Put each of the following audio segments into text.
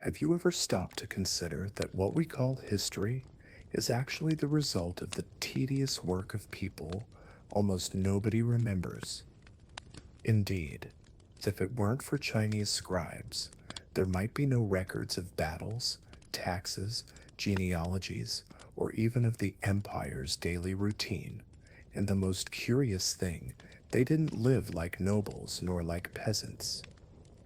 Have you ever stopped to consider that what we call history is actually the result of the tedious work of people almost nobody remembers? Indeed, if it weren't for Chinese scribes, there might be no records of battles, taxes, genealogies, or even of the empire's daily routine. And the most curious thing, they didn't live like nobles nor like peasants.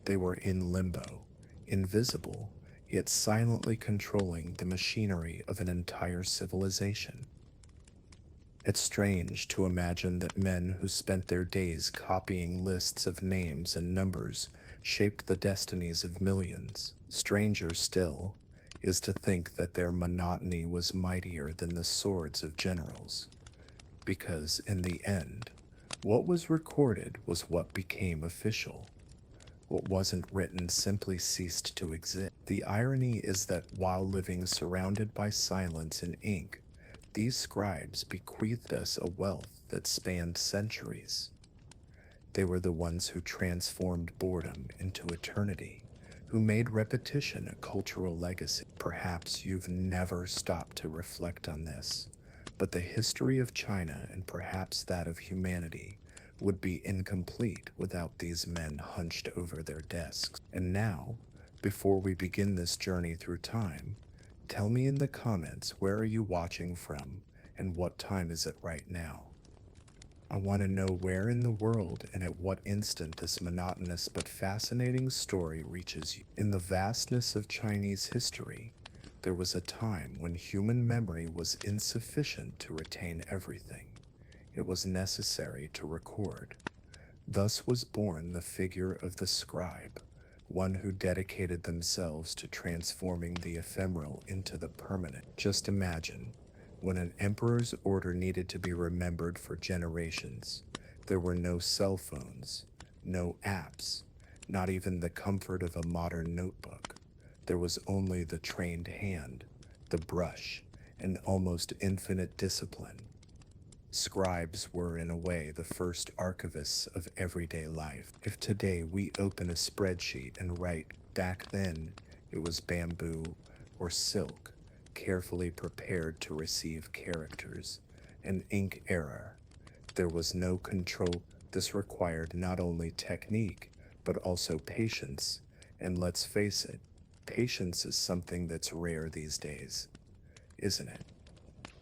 They were in limbo, invisible, yet silently controlling the machinery of an entire civilization. It's strange to imagine that men who spent their days copying lists of names and numbers shaped the destinies of millions. Stranger still is to think that their monotony was mightier than the swords of generals, because in the end, what was recorded was what became official. What wasn't written simply ceased to exist. The irony is that while living surrounded by silence and ink, these scribes bequeathed us a wealth that spanned centuries. They were the ones who transformed boredom into eternity, who made repetition a cultural legacy. Perhaps you've never stopped to reflect on this, but the history of China and perhaps that of humanity would be incomplete without these men hunched over their desks. And now, before we begin this journey through time, tell me in the comments, where are you watching from and what time is it right now? I want to know where in the world and at what instant this monotonous but fascinating story reaches you. In the vastness of Chinese history, there was a time when human memory was insufficient to retain everything. It was necessary to record. Thus was born the figure of the scribe, one who dedicated themselves to transforming the ephemeral into the permanent. Just imagine, when an emperor's order needed to be remembered for generations, there were no cell phones, no apps, not even the comfort of a modern notebook. There was only the trained hand, the brush, and almost infinite discipline. Scribes were, in a way, the first archivists of everyday life. If today we open a spreadsheet and write, back then it was bamboo or silk, carefully prepared to receive characters, an ink error. There was no control. This required not only technique, but also patience. And let's face it, patience is something that's rare these days, isn't it?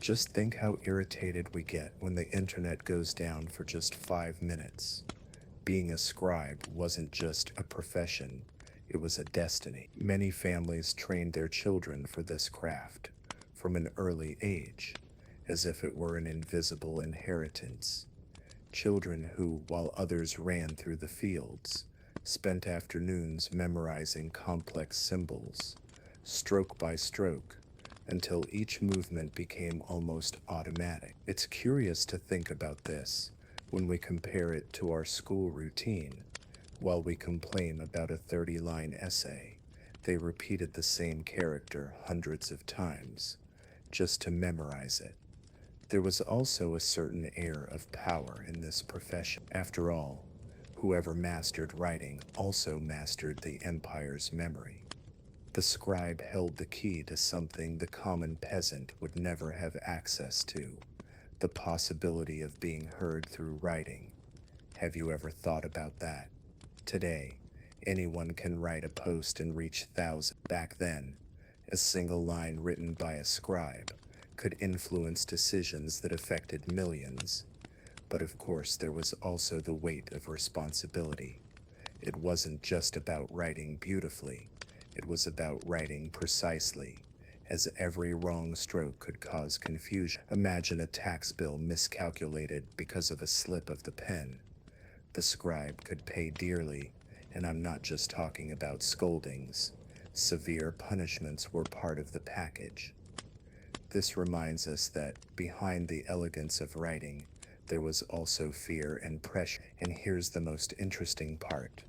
Just think how irritated we get when the internet goes down for just 5 minutes. Being a scribe wasn't just a profession, it was a destiny. Many families trained their children for this craft from an early age, as if it were an invisible inheritance. Children who, while others ran through the fields, spent afternoons memorizing complex symbols, stroke by stroke, until each movement became almost automatic. It's curious to think about this when we compare it to our school routine. While we complain about a 30-line essay, they repeated the same character hundreds of times just to memorize it. There was also a certain air of power in this profession. After all, whoever mastered writing also mastered the empire's memory. The scribe held the key to something the common peasant would never have access to, the possibility of being heard through writing. Have you ever thought about that? Today, anyone can write a post and reach thousands. Back then, a single line written by a scribe could influence decisions that affected millions. But of course, there was also the weight of responsibility. It wasn't just about writing beautifully, it was about writing precisely, as every wrong stroke could cause confusion. Imagine a tax bill miscalculated because of a slip of the pen. The scribe could pay dearly, and I'm not just talking about scoldings. Severe punishments were part of the package. This reminds us that behind the elegance of writing, there was also fear and pressure. And here's the most interesting part.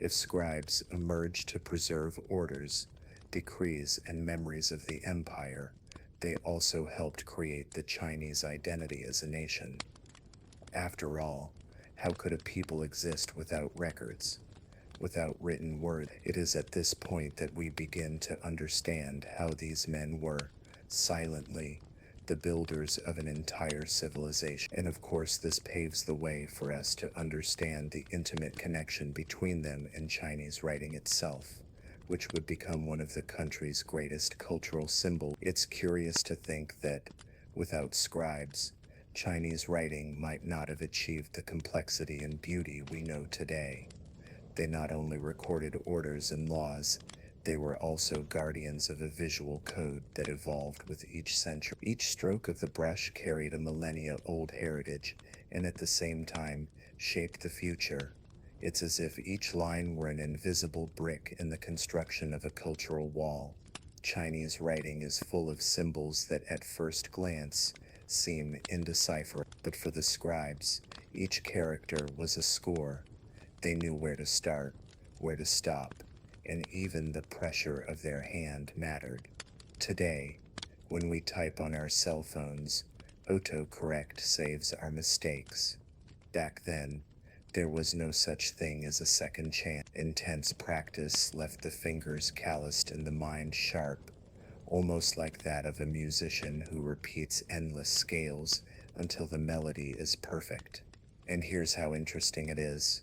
If scribes emerged to preserve orders, decrees, and memories of the empire, they also helped create the Chinese identity as a nation. After all, how could a people exist without records? without written word. It is at this point that we begin to understand how these men were, silently, the builders of an entire civilization. And of course, this paves the way for us to understand the intimate connection between them and Chinese writing itself, which would become one of the country's greatest cultural symbols. It's curious to think that, without scribes, Chinese writing might not have achieved the complexity and beauty we know today. They not only recorded orders and laws, they were also guardians of a visual code that evolved with each century. Each stroke of the brush carried a millennia-old heritage and at the same time shaped the future. It's as if each line were an invisible brick in the construction of a cultural wall. Chinese writing is full of symbols that at first glance seem indecipherable, but for the scribes, each character was a score. They knew where to start, where to stop, and even the pressure of their hand mattered. Today, when we type on our cell phones, autocorrect saves our mistakes. Back then, there was no such thing as a second chance. Intense practice left the fingers calloused and the mind sharp, almost like that of a musician who repeats endless scales until the melody is perfect. And here's how interesting it is.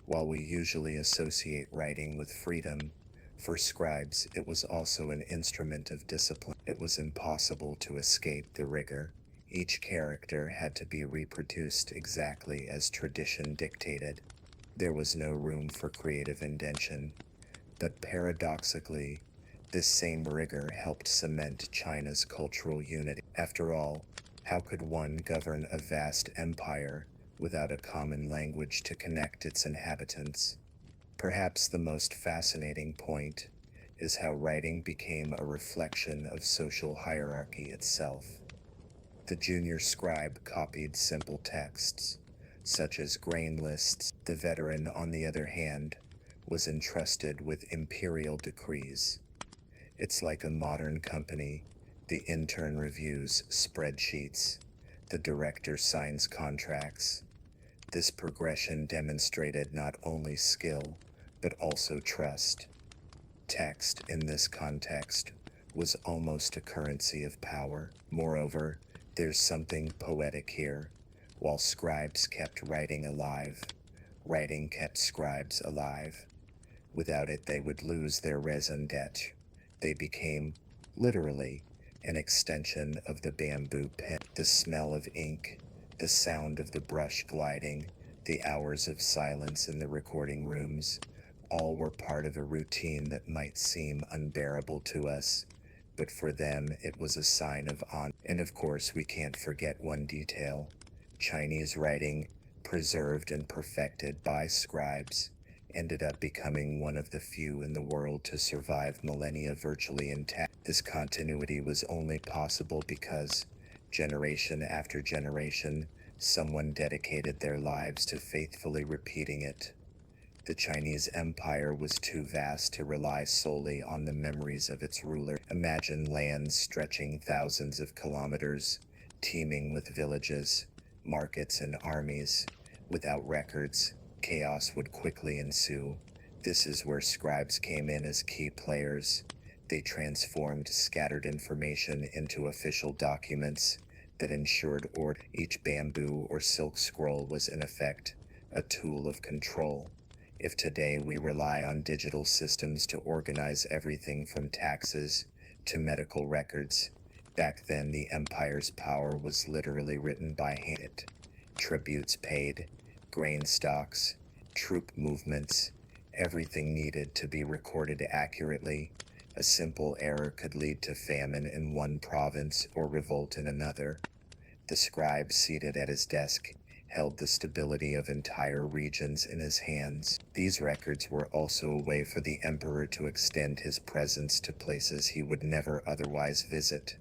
While we usually associate writing with freedom, for scribes it was also an instrument of discipline. It was impossible to escape the rigor. Each character had to be reproduced exactly as tradition dictated. There was no room for creative invention. But paradoxically, this same rigor helped cement China's cultural unity. After all, how could one govern a vast empire without a common language to connect its inhabitants? Perhaps the most fascinating point is how writing became a reflection of social hierarchy itself. The junior scribe copied simple texts, such as grain lists. The veteran, on the other hand, was entrusted with imperial decrees. It's like a modern company. The intern reviews spreadsheets. The director signs contracts. This progression demonstrated not only skill, but also trust. Text, in this context, was almost a currency of power. Moreover, there's something poetic here. While scribes kept writing alive, writing kept scribes alive. Without it, they would lose their raison d'etre. They became, literally, an extension of the bamboo pen. The smell of ink, the sound of the brush gliding, the hours of silence in the recording rooms, all were part of a routine that might seem unbearable to us, but for them it was a sign of honor. And of course, we can't forget one detail. Chinese writing, preserved and perfected by scribes, ended up becoming one of the few in the world to survive millennia virtually intact. This continuity was only possible because, generation after generation, someone dedicated their lives to faithfully repeating it. The Chinese Empire was too vast to rely solely on the memories of its ruler. Imagine lands stretching thousands of kilometers, teeming with villages, markets, and armies. Without records, chaos would quickly ensue. This is where scribes came in as key players. They transformed scattered information into official documents that ensured order. Each bamboo or silk scroll was in effect a tool of control. If today we rely on digital systems to organize everything from taxes to medical records, back then the empire's power was literally written by hand. Tributes paid, grain stocks, troop movements, everything needed to be recorded accurately. A simple error could lead to famine in one province or revolt in another. The scribe seated at his desk held the stability of entire regions in his hands. These records were also a way for the emperor to extend his presence to places he would never otherwise visit.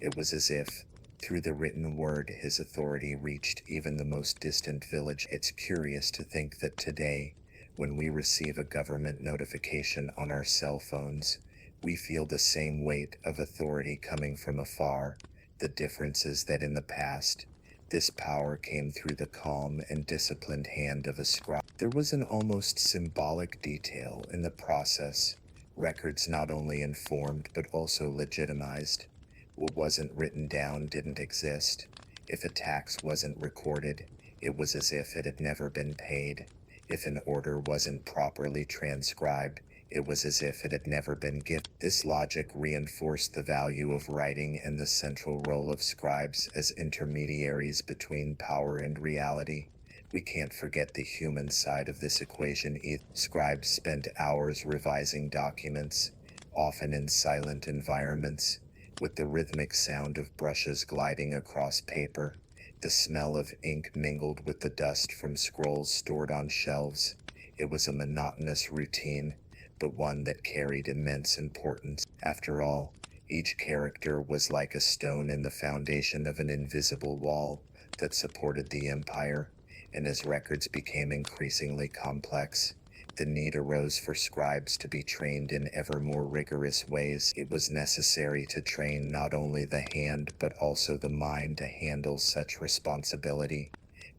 It was as if, through the written word, his authority reached even the most distant village. It's curious to think that today, when we receive a government notification on our cell phones, we feel the same weight of authority coming from afar. The difference is that in the past, This power came through the calm and disciplined hand of a scribe. There was an almost symbolic detail in the process. Records not only informed but also legitimized. What wasn't written down didn't exist. If a tax wasn't recorded, it was as if it had never been paid. If an order wasn't properly transcribed, it was as if it had never been given. This logic reinforced the value of writing and the central role of scribes as intermediaries between power and reality. We can't forget the human side of this equation either. Scribes spent hours revising documents, often in silent environments, with the rhythmic sound of brushes gliding across paper. The smell of ink mingled with the dust from scrolls stored on shelves. It was a monotonous routine, but one that carried immense importance. After all, each character was like a stone in the foundation of an invisible wall that supported the empire, and as records became increasingly complex, the need arose for scribes to be trained in ever more rigorous ways. It was necessary to train not only the hand but also the mind to handle such responsibility.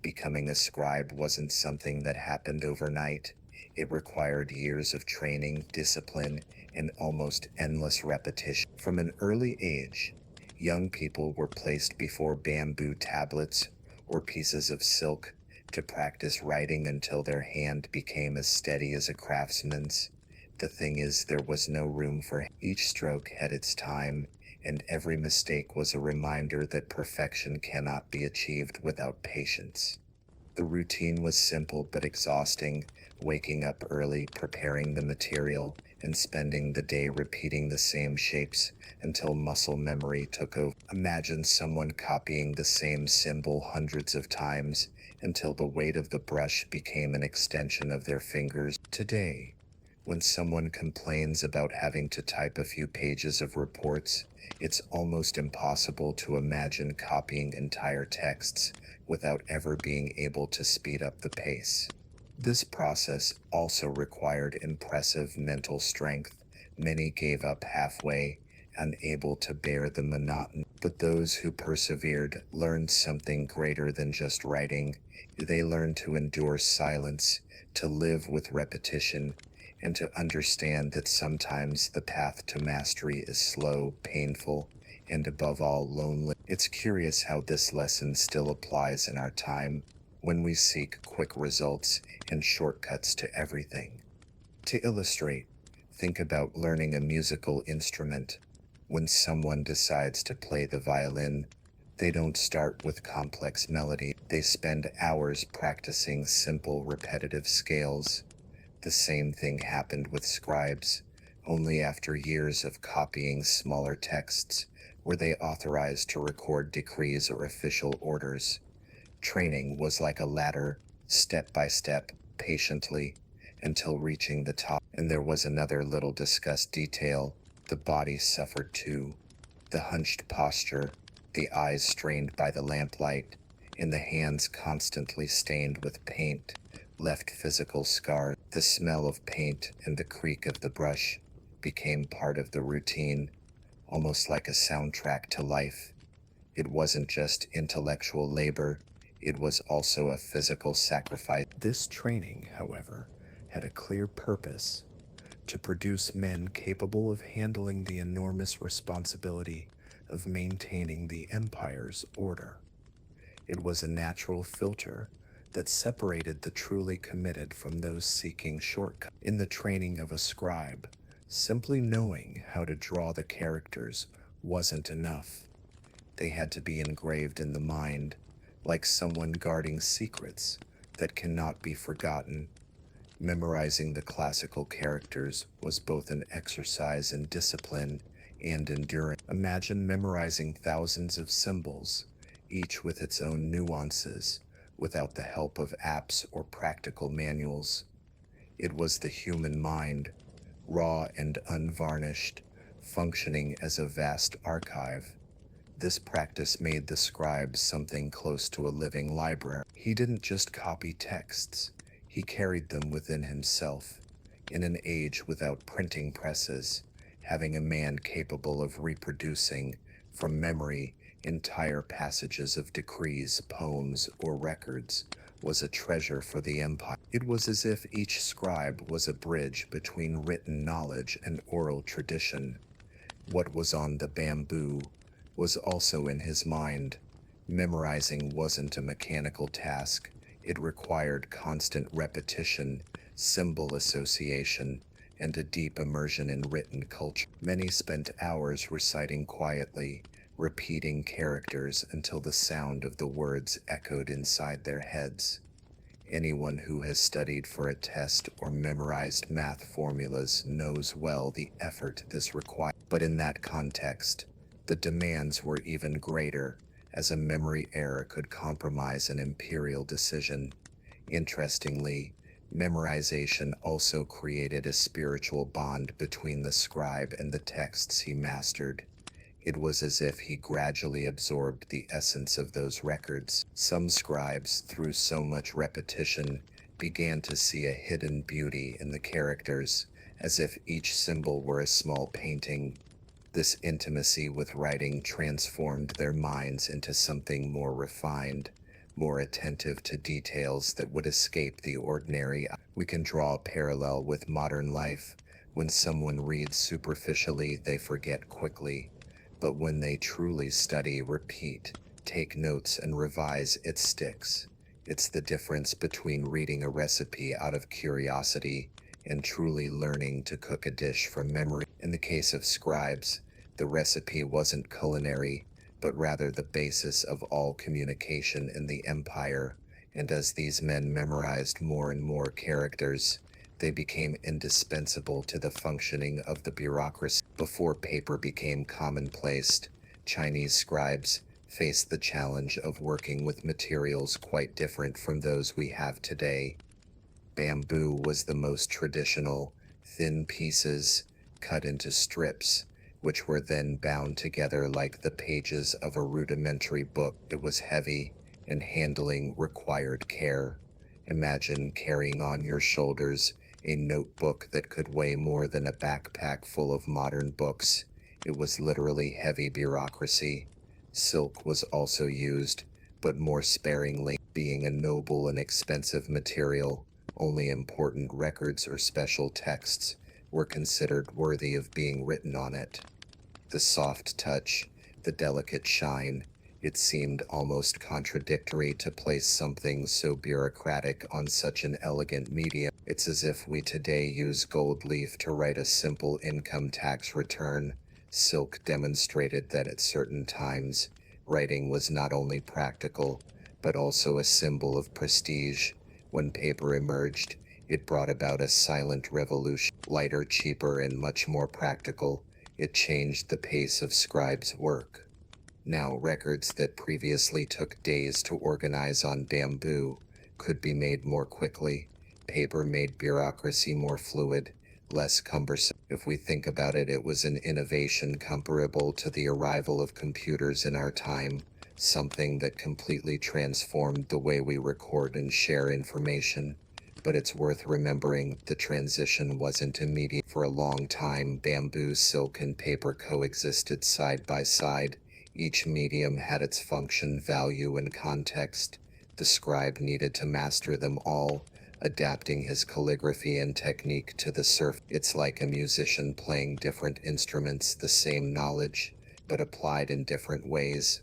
Becoming a scribe wasn't something that happened overnight. It required years of training, discipline, and almost endless repetition. From an early age, young people were placed before bamboo tablets or pieces of silk to practice writing until their hand became as steady as a craftsman's. The thing is, there was no room for each stroke had its time, and every mistake was a reminder that perfection cannot be achieved without patience. The routine was simple but exhausting, waking up early, preparing the material, and spending the day repeating the same shapes until muscle memory took over. Imagine someone copying the same symbol hundreds of times until the weight of the brush became an extension of their fingers. Today, when someone complains about having to type a few pages of reports, it's almost impossible to imagine copying entire texts without ever being able to speed up the pace. This process also required impressive mental strength. Many gave up halfway, unable to bear the monotony. But those who persevered learned something greater than just writing. They learned to endure silence, to live with repetition, and to understand that sometimes the path to mastery is slow, painful, and above all lonely. It's curious how this lesson still applies in our time, when we seek quick results and shortcuts to everything. To illustrate, think about learning a musical instrument. When someone decides to play the violin, they don't start with complex melody. They spend hours practicing simple, repetitive scales. The same thing happened with scribes. Only after years of copying smaller texts were they authorized to record decrees or official orders. Training was like a ladder, step by step, patiently, until reaching the top. And there was another little discussed detail. The body suffered too. The hunched posture, the eyes strained by the lamplight, and the hands constantly stained with paint left physical scars. The smell of paint and the creak of the brush became part of the routine, almost like a soundtrack to life. It wasn't just intellectual labor, it was also a physical sacrifice. This training, however, had a clear purpose: to produce men capable of handling the enormous responsibility of maintaining the empire's order. It was a natural filter that separated the truly committed from those seeking shortcuts. In the training of a scribe, simply knowing how to draw the characters wasn't enough. They had to be engraved in the mind, like someone guarding secrets that cannot be forgotten. Memorizing the classical characters was both an exercise in discipline and endurance. Imagine memorizing thousands of symbols, each with its own nuances, without the help of apps or practical manuals. It was the human mind, raw and unvarnished, functioning as a vast archive. This practice made the scribe something close to a living library. He didn't just copy texts, he carried them within himself. In an age without printing presses, having a man capable of reproducing, from memory, Entire passages of decrees, poems, or records was a treasure for the empire. It was as if each scribe was a bridge between written knowledge and oral tradition. What was on the bamboo was also in his mind. Memorizing wasn't a mechanical task. It required constant repetition, symbol association, and a deep immersion in written culture. Many spent hours reciting quietly, repeating characters until the sound of the words echoed inside their heads. Anyone who has studied for a test or memorized math formulas knows well the effort this requires. But in that context, the demands were even greater, as a memory error could compromise an imperial decision. Interestingly, memorization also created a spiritual bond between the scribe and the texts he mastered. It was as if he gradually absorbed the essence of those records. Some scribes, through so much repetition, began to see a hidden beauty in the characters, as if each symbol were a small painting. This intimacy with writing transformed their minds into something more refined, more attentive to details that would escape the ordinary. We can draw a parallel with modern life. When someone reads superficially, they forget quickly. But when they truly study, repeat, take notes, and revise, it sticks. It's the difference between reading a recipe out of curiosity and truly learning to cook a dish from memory. In the case of scribes, the recipe wasn't culinary, but rather the basis of all communication in the empire, and as these men memorized more and more characters, they became indispensable to the functioning of the bureaucracy. Before paper became commonplace, Chinese scribes faced the challenge of working with materials quite different from those we have today. Bamboo was the most traditional, thin pieces cut into strips, which were then bound together like the pages of a rudimentary book. It was heavy, and handling required care. Imagine carrying on your shoulders a notebook that could weigh more than a backpack full of modern books. It was literally heavy bureaucracy. Silk was also used, but more sparingly. Being a noble and expensive material, only important records or special texts were considered worthy of being written on it. The soft touch, the delicate shine, it seemed almost contradictory to place something so bureaucratic on such an elegant medium. It's as if we today use gold leaf to write a simple income tax return. Silk demonstrated that at certain times, writing was not only practical, but also a symbol of prestige. When paper emerged, it brought about a silent revolution. Lighter, cheaper, and much more practical, it changed the pace of scribes' work. Now, records that previously took days to organize on bamboo could be made more quickly. Paper made bureaucracy more fluid, less cumbersome. If we think about it, it was an innovation comparable to the arrival of computers in our time, something that completely transformed the way we record and share information. But it's worth remembering the transition wasn't immediate. For a long time, bamboo, silk, and paper coexisted side by side. Each medium had its function, value, and context. The scribe needed to master them all, adapting his calligraphy and technique to the surf. It's like a musician playing different instruments, the same knowledge, but applied in different ways.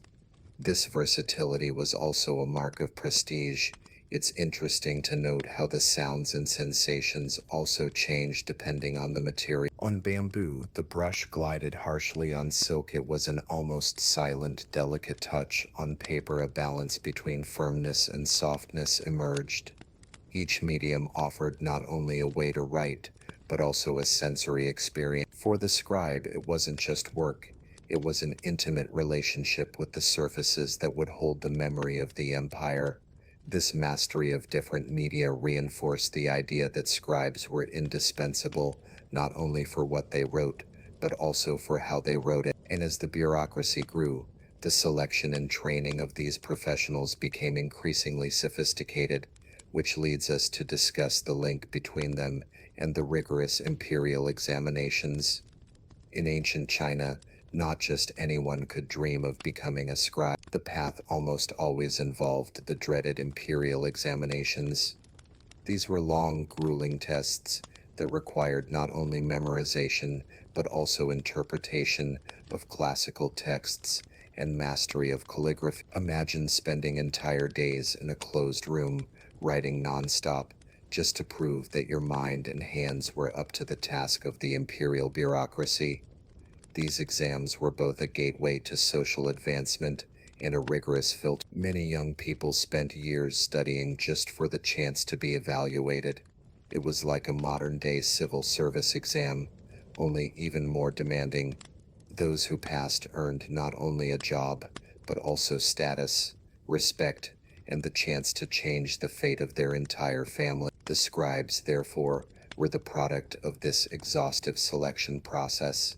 This versatility was also a mark of prestige. It's interesting to note how the sounds and sensations also changed depending on the material. On bamboo, the brush glided harshly. On silk, it was an almost silent, delicate touch. On paper, a balance between firmness and softness emerged. Each medium offered not only a way to write, but also a sensory experience. For the scribe, it wasn't just work. It was an intimate relationship with the surfaces that would hold the memory of the empire. This mastery of different media reinforced the idea that scribes were indispensable, not only for what they wrote, but also for how they wrote it. And as the bureaucracy grew, the selection and training of these professionals became increasingly sophisticated, which leads us to discuss the link between them and the rigorous imperial examinations. In ancient China, Not just anyone could dream of becoming a scribe. The path almost always involved the dreaded imperial examinations. These were long, grueling tests that required not only memorization, but also interpretation of classical texts and mastery of calligraphy. Imagine spending entire days in a closed room, writing nonstop, just to prove that your mind and hands were up to the task of the imperial bureaucracy. These exams were both a gateway to social advancement and a rigorous filter. Many young people spent years studying just for the chance to be evaluated. It was like a modern-day civil service exam, only even more demanding. Those who passed earned not only a job, but also status, respect, and the chance to change the fate of their entire family. The scribes, therefore, were the product of this exhaustive selection process.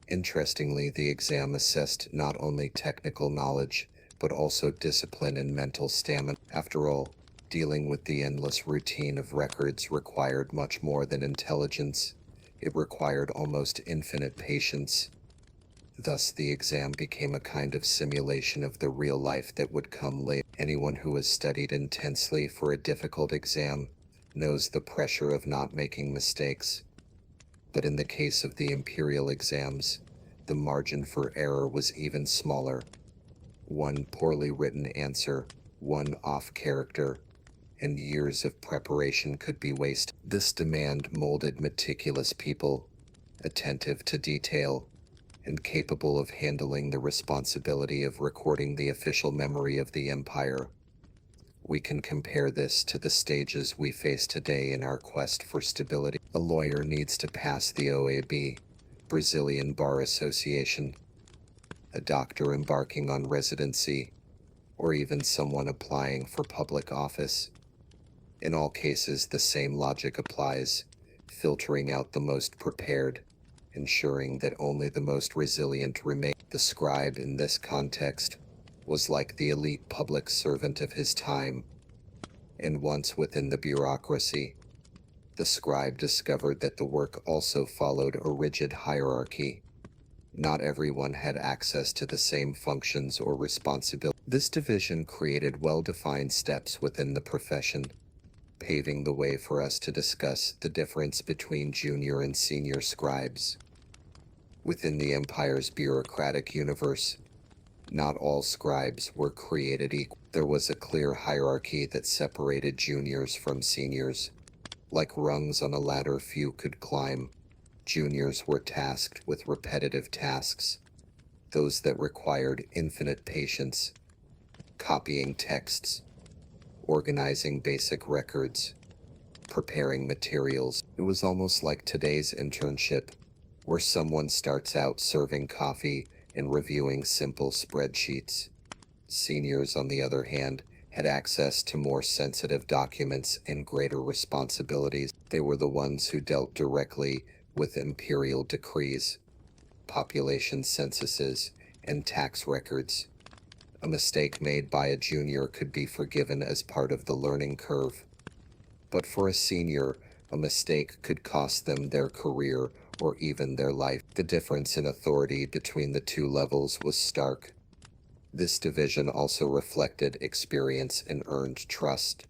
Interestingly, the exam assessed not only technical knowledge, but also discipline and mental stamina. After all, dealing with the endless routine of records required much more than intelligence. It required almost infinite patience. Thus, the exam became a kind of simulation of the real life that would come later. Anyone who has studied intensely for a difficult exam knows the pressure of not making mistakes. But in the case of the imperial exams, the margin for error was even smaller. One poorly written answer, one off character, and years of preparation could be wasted. This demand molded meticulous people, attentive to detail, and capable of handling the responsibility of recording the official memory of the empire. We can compare this to the stages we face today in our quest for stability. A lawyer needs to pass the OAB, Brazilian Bar Association, a doctor embarking on residency, or even someone applying for public office. In all cases, the same logic applies, filtering out the most prepared, ensuring that only the most resilient remain. The scribe in this context was like the elite public servant of his time, and once within the bureaucracy, the scribe discovered that the work also followed a rigid hierarchy. Not everyone had access to the same functions or responsibilities. This division created well-defined steps within the profession, paving the way for us to discuss the difference between junior and senior scribes. Within the empire's bureaucratic universe, not all scribes were created equal. There was a clear hierarchy that separated juniors from seniors. Like rungs on a ladder few could climb, juniors were tasked with repetitive tasks, those that required infinite patience, copying texts, organizing basic records, preparing materials. It was almost like today's internship, where someone starts out serving coffee and reviewing simple spreadsheets. Seniors, on the other hand, had access to more sensitive documents and greater responsibilities. They were the ones who dealt directly with imperial decrees, population censuses, and tax records. A mistake made by a junior could be forgiven as part of the learning curve. But for a senior, a mistake could cost them their career or even their life. The difference in authority between the two levels was stark. This division also reflected experience and earned trust.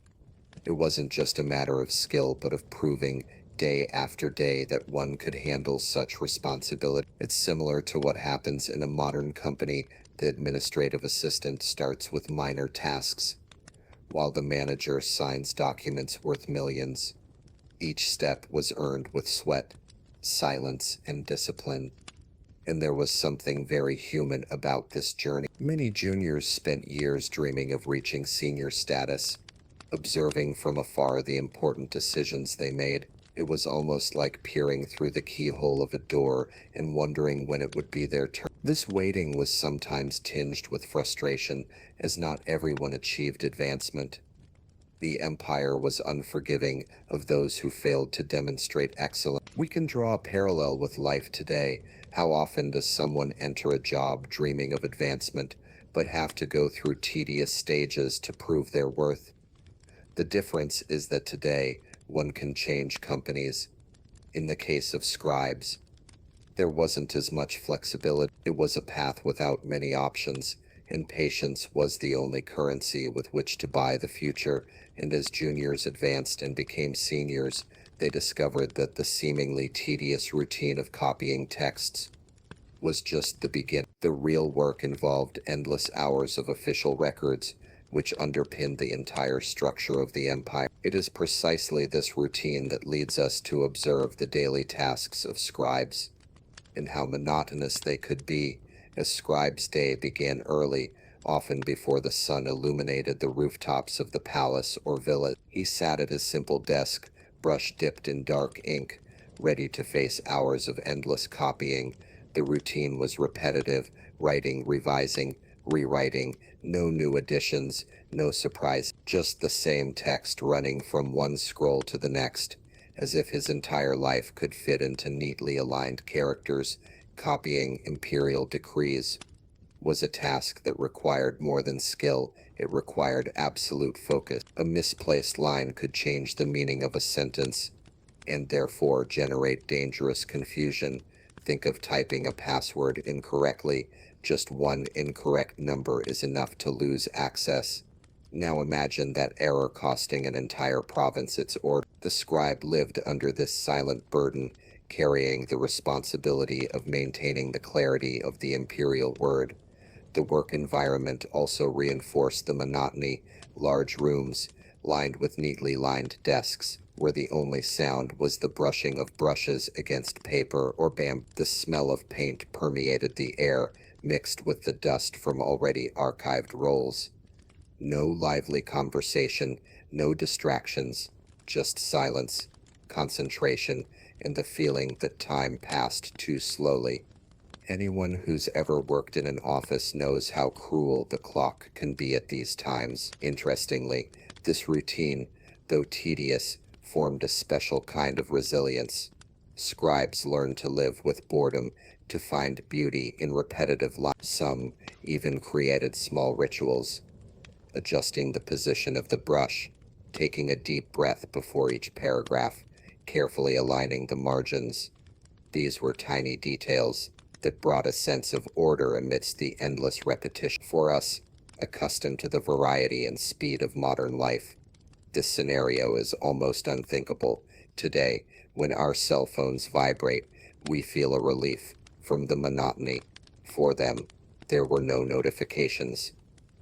It wasn't just a matter of skill, but of proving day after day that one could handle such responsibility. It's similar to what happens in a modern company. The administrative assistant starts with minor tasks, while the manager signs documents worth millions. Each step was earned with sweat, silence, and discipline. And there was something very human about this journey. Many juniors spent years dreaming of reaching senior status, observing from afar the important decisions they made. It was almost like peering through the keyhole of a door and wondering when it would be their turn. This waiting was sometimes tinged with frustration, as not everyone achieved advancement. The empire was unforgiving of those who failed to demonstrate excellence. We can draw a parallel with life today. How often does someone enter a job dreaming of advancement, but have to go through tedious stages to prove their worth? The difference is that today, one can change companies. In the case of scribes, There wasn't as much flexibility. It was a path without many options, and patience was the only currency with which to buy the future. And as juniors advanced and became seniors, they discovered that the seemingly tedious routine of copying texts was just the beginning. The real work involved endless hours of official records, which underpinned the entire structure of the empire. It is precisely this routine that leads us to observe the daily tasks of scribes and how monotonous they could be, as scribe's day began early, often before the sun illuminated the rooftops of the palace or villa. He sat at his simple desk, brush dipped in dark ink, ready to face hours of endless copying. The routine was repetitive, writing, revising, rewriting, no new additions, no surprise, just the same text running from one scroll to the next, as if his entire life could fit into neatly aligned characters. Copying imperial decrees was a task that required more than skill, it required absolute focus. A misplaced line could change the meaning of a sentence and therefore generate dangerous confusion. Think of typing a password incorrectly. Just one incorrect number is enough to lose access. Now imagine that error costing an entire province its order. The scribe lived under this silent burden, carrying the responsibility of maintaining the clarity of the imperial word. The work environment also reinforced the monotony. Large rooms, lined with neatly lined desks, where the only sound was the brushing of brushes against paper or bamboo. The smell of paint permeated the air, mixed with the dust from already archived rolls. No lively conversation, no distractions, just silence, concentration, and the feeling that time passed too slowly. Anyone who's ever worked in an office knows how cruel the clock can be at these times. Interestingly, this routine, though tedious, formed a special kind of resilience. Scribes learned to live with boredom, to find beauty in repetitive life. Some even created small rituals, adjusting the position of the brush, taking a deep breath before each paragraph, carefully aligning the margins. These were tiny details that brought a sense of order amidst the endless repetition. For us, accustomed to the variety and speed of modern life, this scenario is almost unthinkable. Today, when our cell phones vibrate, we feel a relief from the monotony. For them, there were no notifications,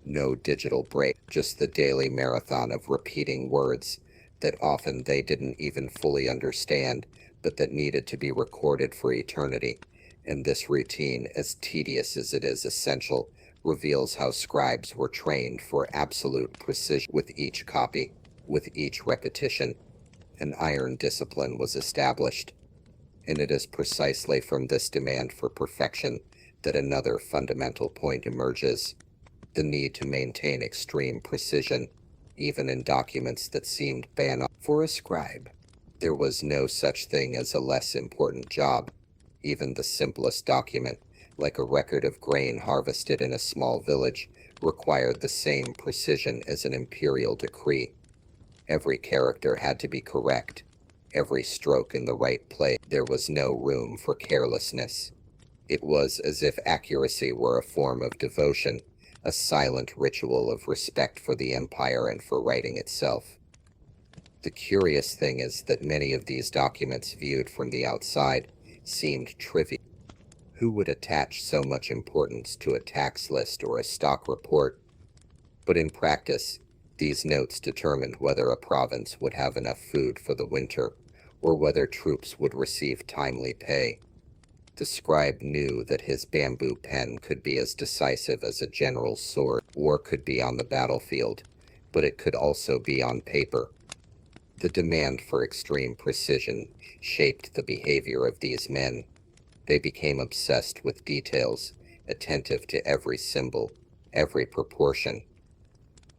no digital break, just the daily marathon of repeating words that often they didn't even fully understand, but that needed to be recorded for eternity. And this routine, as tedious as it is essential, reveals how scribes were trained for absolute precision. With each copy, with each repetition, an iron discipline was established. And it is precisely from this demand for perfection that another fundamental point emerges: the need to maintain extreme precision, even in documents that seemed banal. For a scribe, there was no such thing as a less important job. Even the simplest document, like a record of grain harvested in a small village, required the same precision as an imperial decree. Every character had to be correct, every stroke in the right place. There was no room for carelessness. It was as if accuracy were a form of devotion, a silent ritual of respect for the empire and for writing itself. The curious thing is that many of these documents, viewed from the outside, seemed trivial. Who would attach so much importance to a tax list or a stock report? But in practice, these notes determined whether a province would have enough food for the winter, or whether troops would receive timely pay. The scribe knew that his bamboo pen could be as decisive as a general's sword. War could be on the battlefield, but it could also be on paper. The demand for extreme precision shaped the behavior of these men. They became obsessed with details, attentive to every symbol, every proportion.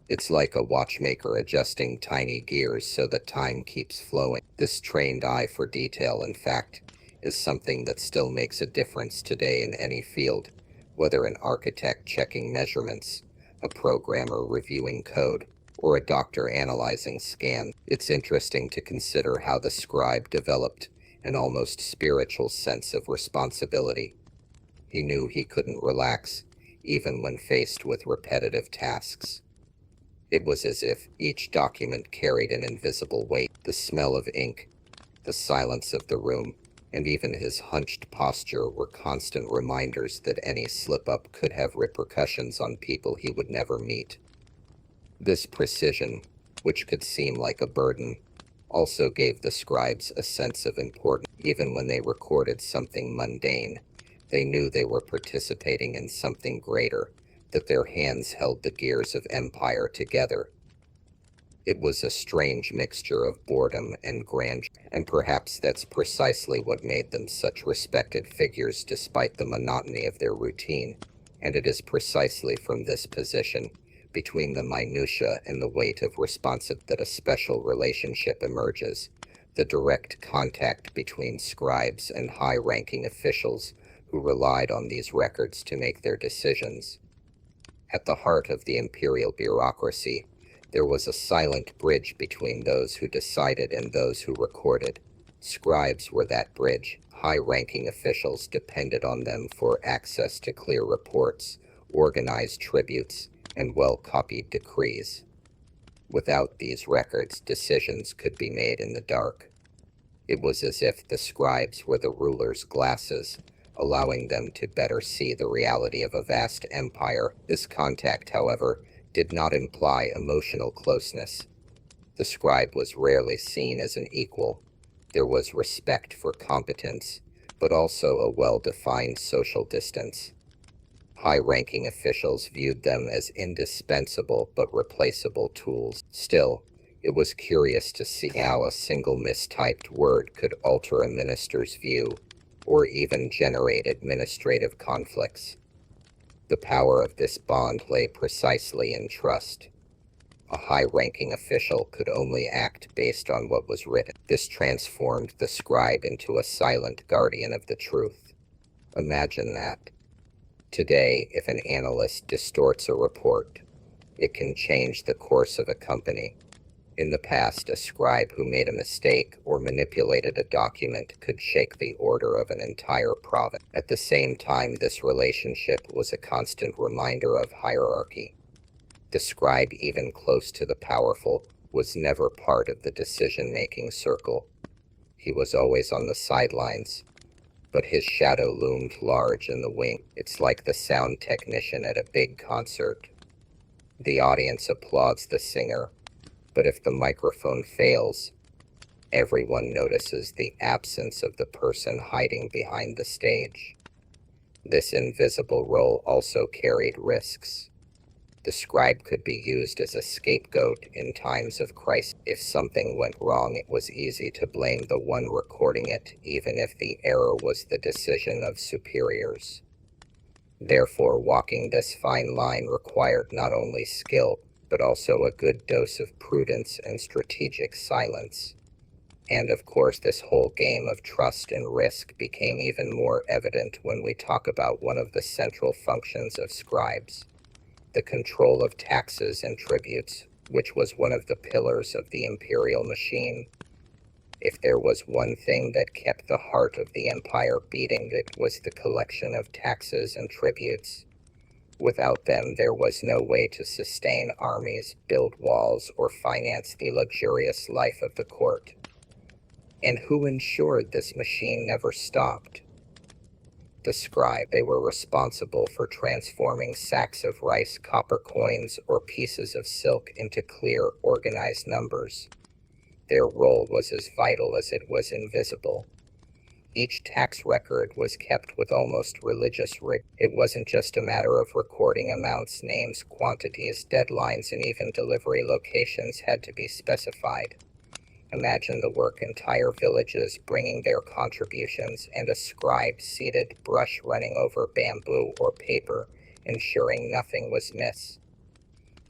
It's like a watchmaker adjusting tiny gears so that time keeps flowing. This trained eye for detail, in fact, is something that still makes a difference today in any field, whether an architect checking measurements, a programmer reviewing code, or a doctor analyzing scans. It's interesting to consider how the scribe developed an almost spiritual sense of responsibility. He knew he couldn't relax, even when faced with repetitive tasks. It was as if each document carried an invisible weight. The smell of ink, the silence of the room, and even his hunched posture were constant reminders that any slip-up could have repercussions on people he would never meet. This precision, which could seem like a burden, also gave the scribes a sense of importance. Even when they recorded something mundane, they knew they were participating in something greater, that their hands held the gears of empire together. It was a strange mixture of boredom and grandeur, and perhaps that's precisely what made them such respected figures despite the monotony of their routine. And it is precisely from this position, between the minutiae and the weight of responsibility, that a special relationship emerges, the direct contact between scribes and high-ranking officials who relied on these records to make their decisions. At the heart of the imperial bureaucracy, there was a silent bridge between those who decided and those who recorded. Scribes were that bridge. High-ranking officials depended on them for access to clear reports, organized tributes, and well-copied decrees. Without these records, decisions could be made in the dark. It was as if the scribes were the ruler's glasses, allowing them to better see the reality of a vast empire. This contact, however, did not imply emotional closeness. The scribe was rarely seen as an equal. There was respect for competence, but also a well-defined social distance. High-ranking officials viewed them as indispensable but replaceable tools. Still, it was curious to see how a single mistyped word could alter a minister's view, or even generate administrative conflicts. The power of this bond lay precisely in trust. A high-ranking official could only act based on what was written. This transformed the scribe into a silent guardian of the truth. Imagine that. Today, if an analyst distorts a report, it can change the course of a company. In the past, a scribe who made a mistake or manipulated a document could shake the order of an entire province. At the same time, this relationship was a constant reminder of hierarchy. The scribe, even close to the powerful, was never part of the decision-making circle. He was always on the sidelines, but his shadow loomed large in the wing. It's like the sound technician at a big concert. The audience applauds the singer, but if the microphone fails, everyone notices the absence of the person hiding behind the stage. This invisible role also carried risks. The scribe could be used as a scapegoat in times of crisis. If something went wrong, it was easy to blame the one recording it, even if the error was the decision of superiors. Therefore, walking this fine line required not only skill, but also a good dose of prudence and strategic silence. And of course, this whole game of trust and risk became even more evident when we talk about one of the central functions of scribes, the control of taxes and tributes, which was one of the pillars of the imperial machine. If there was one thing that kept the heart of the empire beating, it was the collection of taxes and tributes. Without them, there was no way to sustain armies, build walls, or finance the luxurious life of the court. And who ensured this machine never stopped? The scribe. They were responsible for transforming sacks of rice, copper coins, or pieces of silk into clear, organized numbers. Their role was as vital as it was invisible. Each tax record was kept with almost religious rigor. It wasn't just a matter of recording amounts, names, quantities, deadlines, and even delivery locations had to be specified. Imagine the work: entire villages bringing their contributions, and a scribe seated, brush running over bamboo or paper, ensuring nothing was missed.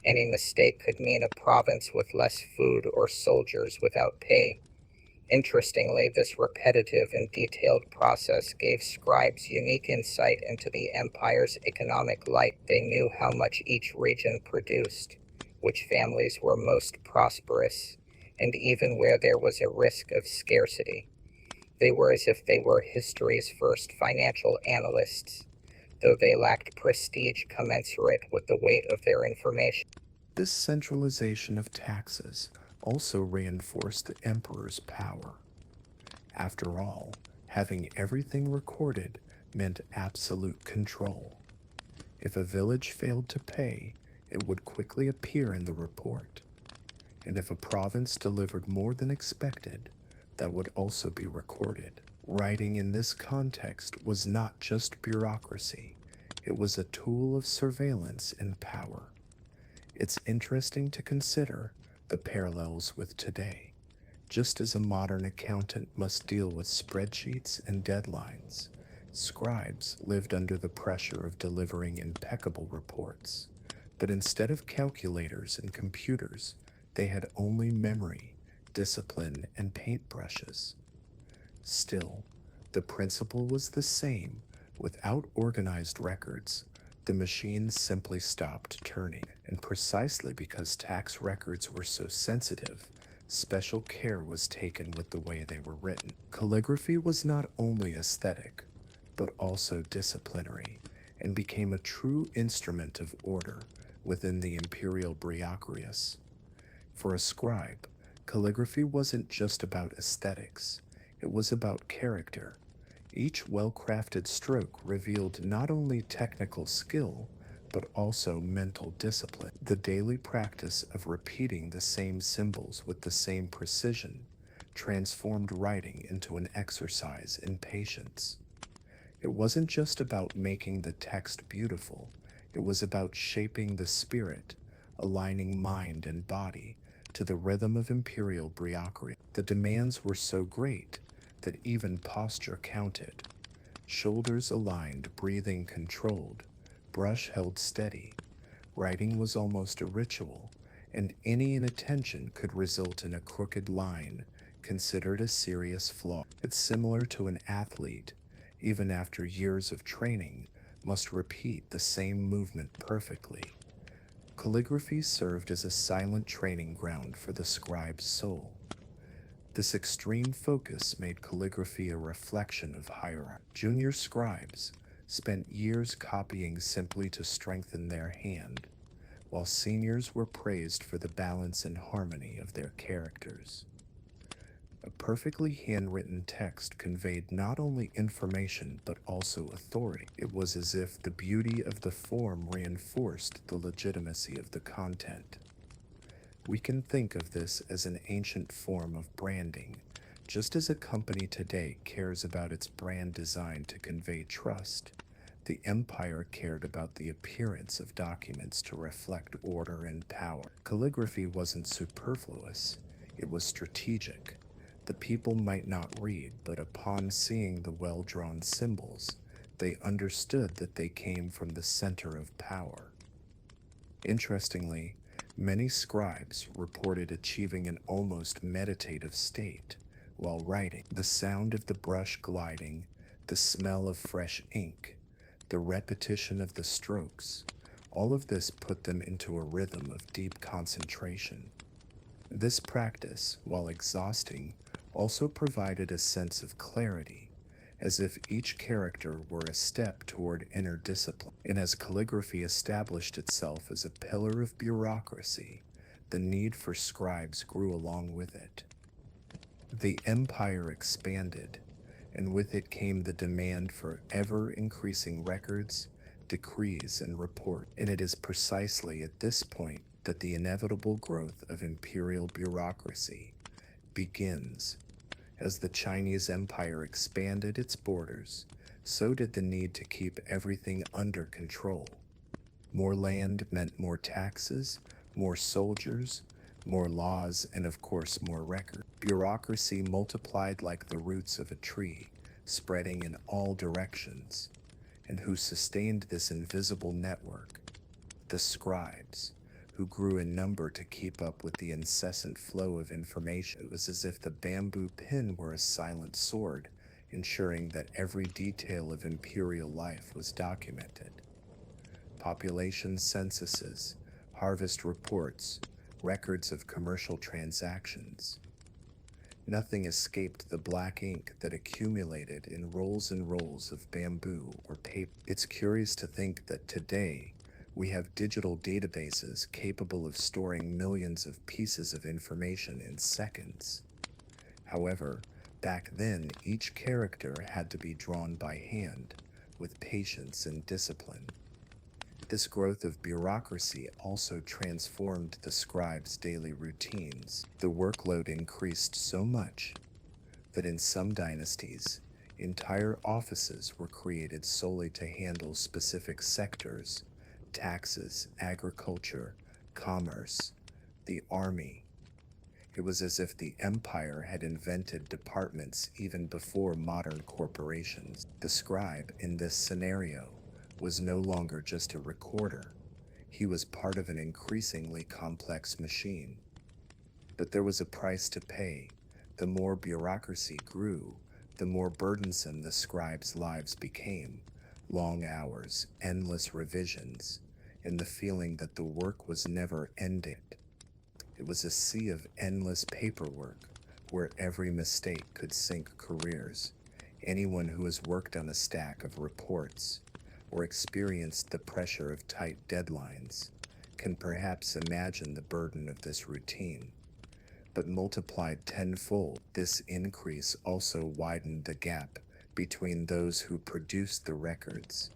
Any mistake could mean a province with less food or soldiers without pay. Interestingly, this repetitive and detailed process gave scribes unique insight into the empire's economic life. They knew how much each region produced, which families were most prosperous, and even where there was a risk of scarcity. They were as if they were history's first financial analysts, though they lacked prestige commensurate with the weight of their information. This centralization of taxes also reinforced the emperor's power. After all, having everything recorded meant absolute control. If a village failed to pay, it would quickly appear in the report. And if a province delivered more than expected, that would also be recorded. Writing in this context was not just bureaucracy, it was a tool of surveillance and power. It's interesting to consider the parallels with today. Just as a modern accountant must deal with spreadsheets and deadlines, scribes lived under the pressure of delivering impeccable reports. But instead of calculators and computers, they had only memory, discipline, and paintbrushes. Still, the principle was the same. Without organized records, the machines simply stopped turning. And precisely because tax records were so sensitive, special care was taken with the way they were written. Calligraphy was not only aesthetic, but also disciplinary, and became a true instrument of order within the imperial bureaucracy. For a scribe, calligraphy wasn't just about aesthetics, it was about character. Each well crafted stroke revealed not only technical skill, but also mental discipline. The daily practice of repeating the same symbols with the same precision transformed writing into an exercise in patience. It wasn't just about making the text beautiful, it was about shaping the spirit, aligning mind and body to the rhythm of imperial bureaucracy. The demands were so great that even posture counted. Shoulders aligned, breathing controlled, brush held steady. Writing was almost a ritual, and any inattention could result in a crooked line, considered a serious flaw. It's similar to an athlete, even after years of training, must repeat the same movement perfectly. Calligraphy served as a silent training ground for the scribe's soul. This extreme focus made calligraphy a reflection of hierarchy. Junior scribes spent years copying simply to strengthen their hand, while seniors were praised for the balance and harmony of their characters. A perfectly handwritten text conveyed not only information but also authority. It was as if the beauty of the form reinforced the legitimacy of the content. We can think of this as an ancient form of branding, just as a company today cares about its brand design to convey trust. The empire cared about the appearance of documents to reflect order and power. Calligraphy wasn't superfluous, it was strategic. The people might not read, but upon seeing the well drawn symbols, they understood that they came from the center of power. Interestingly, many scribes reported achieving an almost meditative state while writing. The sound of the brush gliding, the smell of fresh ink, the repetition of the strokes, all of this put them into a rhythm of deep concentration. This practice, while exhausting, also provided a sense of clarity, as if each character were a step toward inner discipline. And as calligraphy established itself as a pillar of bureaucracy, the need for scribes grew along with it. The empire expanded, and with it came the demand for ever increasing records, decrees, and reports. And it is precisely at this point that the inevitable growth of imperial bureaucracy begins. As the Chinese Empire expanded its borders, so did the need to keep everything under control. More land meant more taxes, more soldiers, more laws, and of course more records. Bureaucracy multiplied like the roots of a tree, spreading in all directions. And who sustained this invisible network? The scribes, who grew in number to keep up with the incessant flow of information. It was as if the bamboo pin were a silent sword, ensuring that every detail of imperial life was documented. Population censuses, harvest reports, records of commercial transactions. Nothing escaped the black ink that accumulated in rolls and rolls of bamboo or paper. It's curious to think that today we have digital databases capable of storing millions of pieces of information in seconds. However, back then each character had to be drawn by hand with patience and discipline. This growth of bureaucracy also transformed the scribes' daily routines. The workload increased so much that in some dynasties, entire offices were created solely to handle specific sectors: taxes, agriculture, commerce, the army. It was as if the empire had invented departments even before modern corporations. The scribe in this scenario was no longer just a recorder. He was part of an increasingly complex machine. But there was a price to pay. The more bureaucracy grew, the more burdensome the scribes' lives became. Long hours, endless revisions, and the feeling that the work was never ending. It was a sea of endless paperwork where every mistake could sink careers. Anyone who has worked on a stack of reports or experienced the pressure of tight deadlines can perhaps imagine the burden of this routine. But multiplied tenfold, this increase also widened the gap between those who produced the records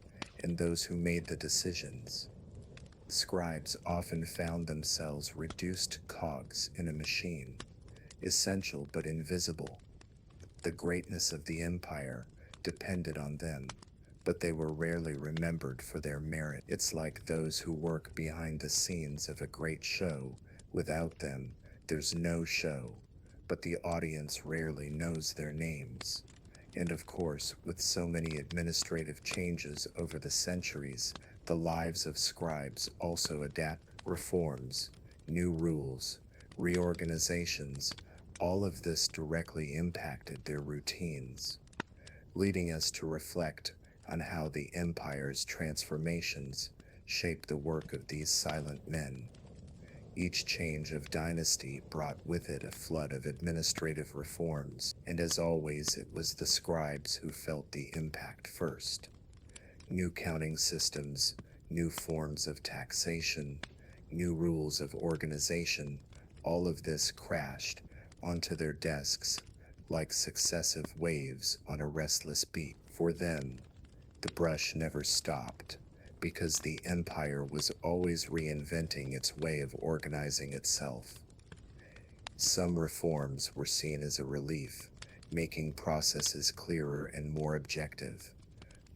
and those who made the decisions. Scribes often found themselves reduced cogs in a machine, essential but invisible. The greatness of the empire depended on them, but they were rarely remembered for their merit. It's like those who work behind the scenes of a great show. Without them, there's no show, but the audience rarely knows their names. And of course, with so many administrative changes over the centuries, the lives of scribes also adapt. Reforms, new rules, reorganizations, all of this directly impacted their routines, leading us to reflect on how the empire's transformations shaped the work of these silent men. Each change of dynasty brought with it a flood of administrative reforms, and as always, it was the scribes who felt the impact first. New counting systems, new forms of taxation, new rules of organization, all of this crashed onto their desks like successive waves on a restless beach. For them, the brush never stopped, because the empire was always reinventing its way of organizing itself. Some reforms were seen as a relief, making processes clearer and more objective.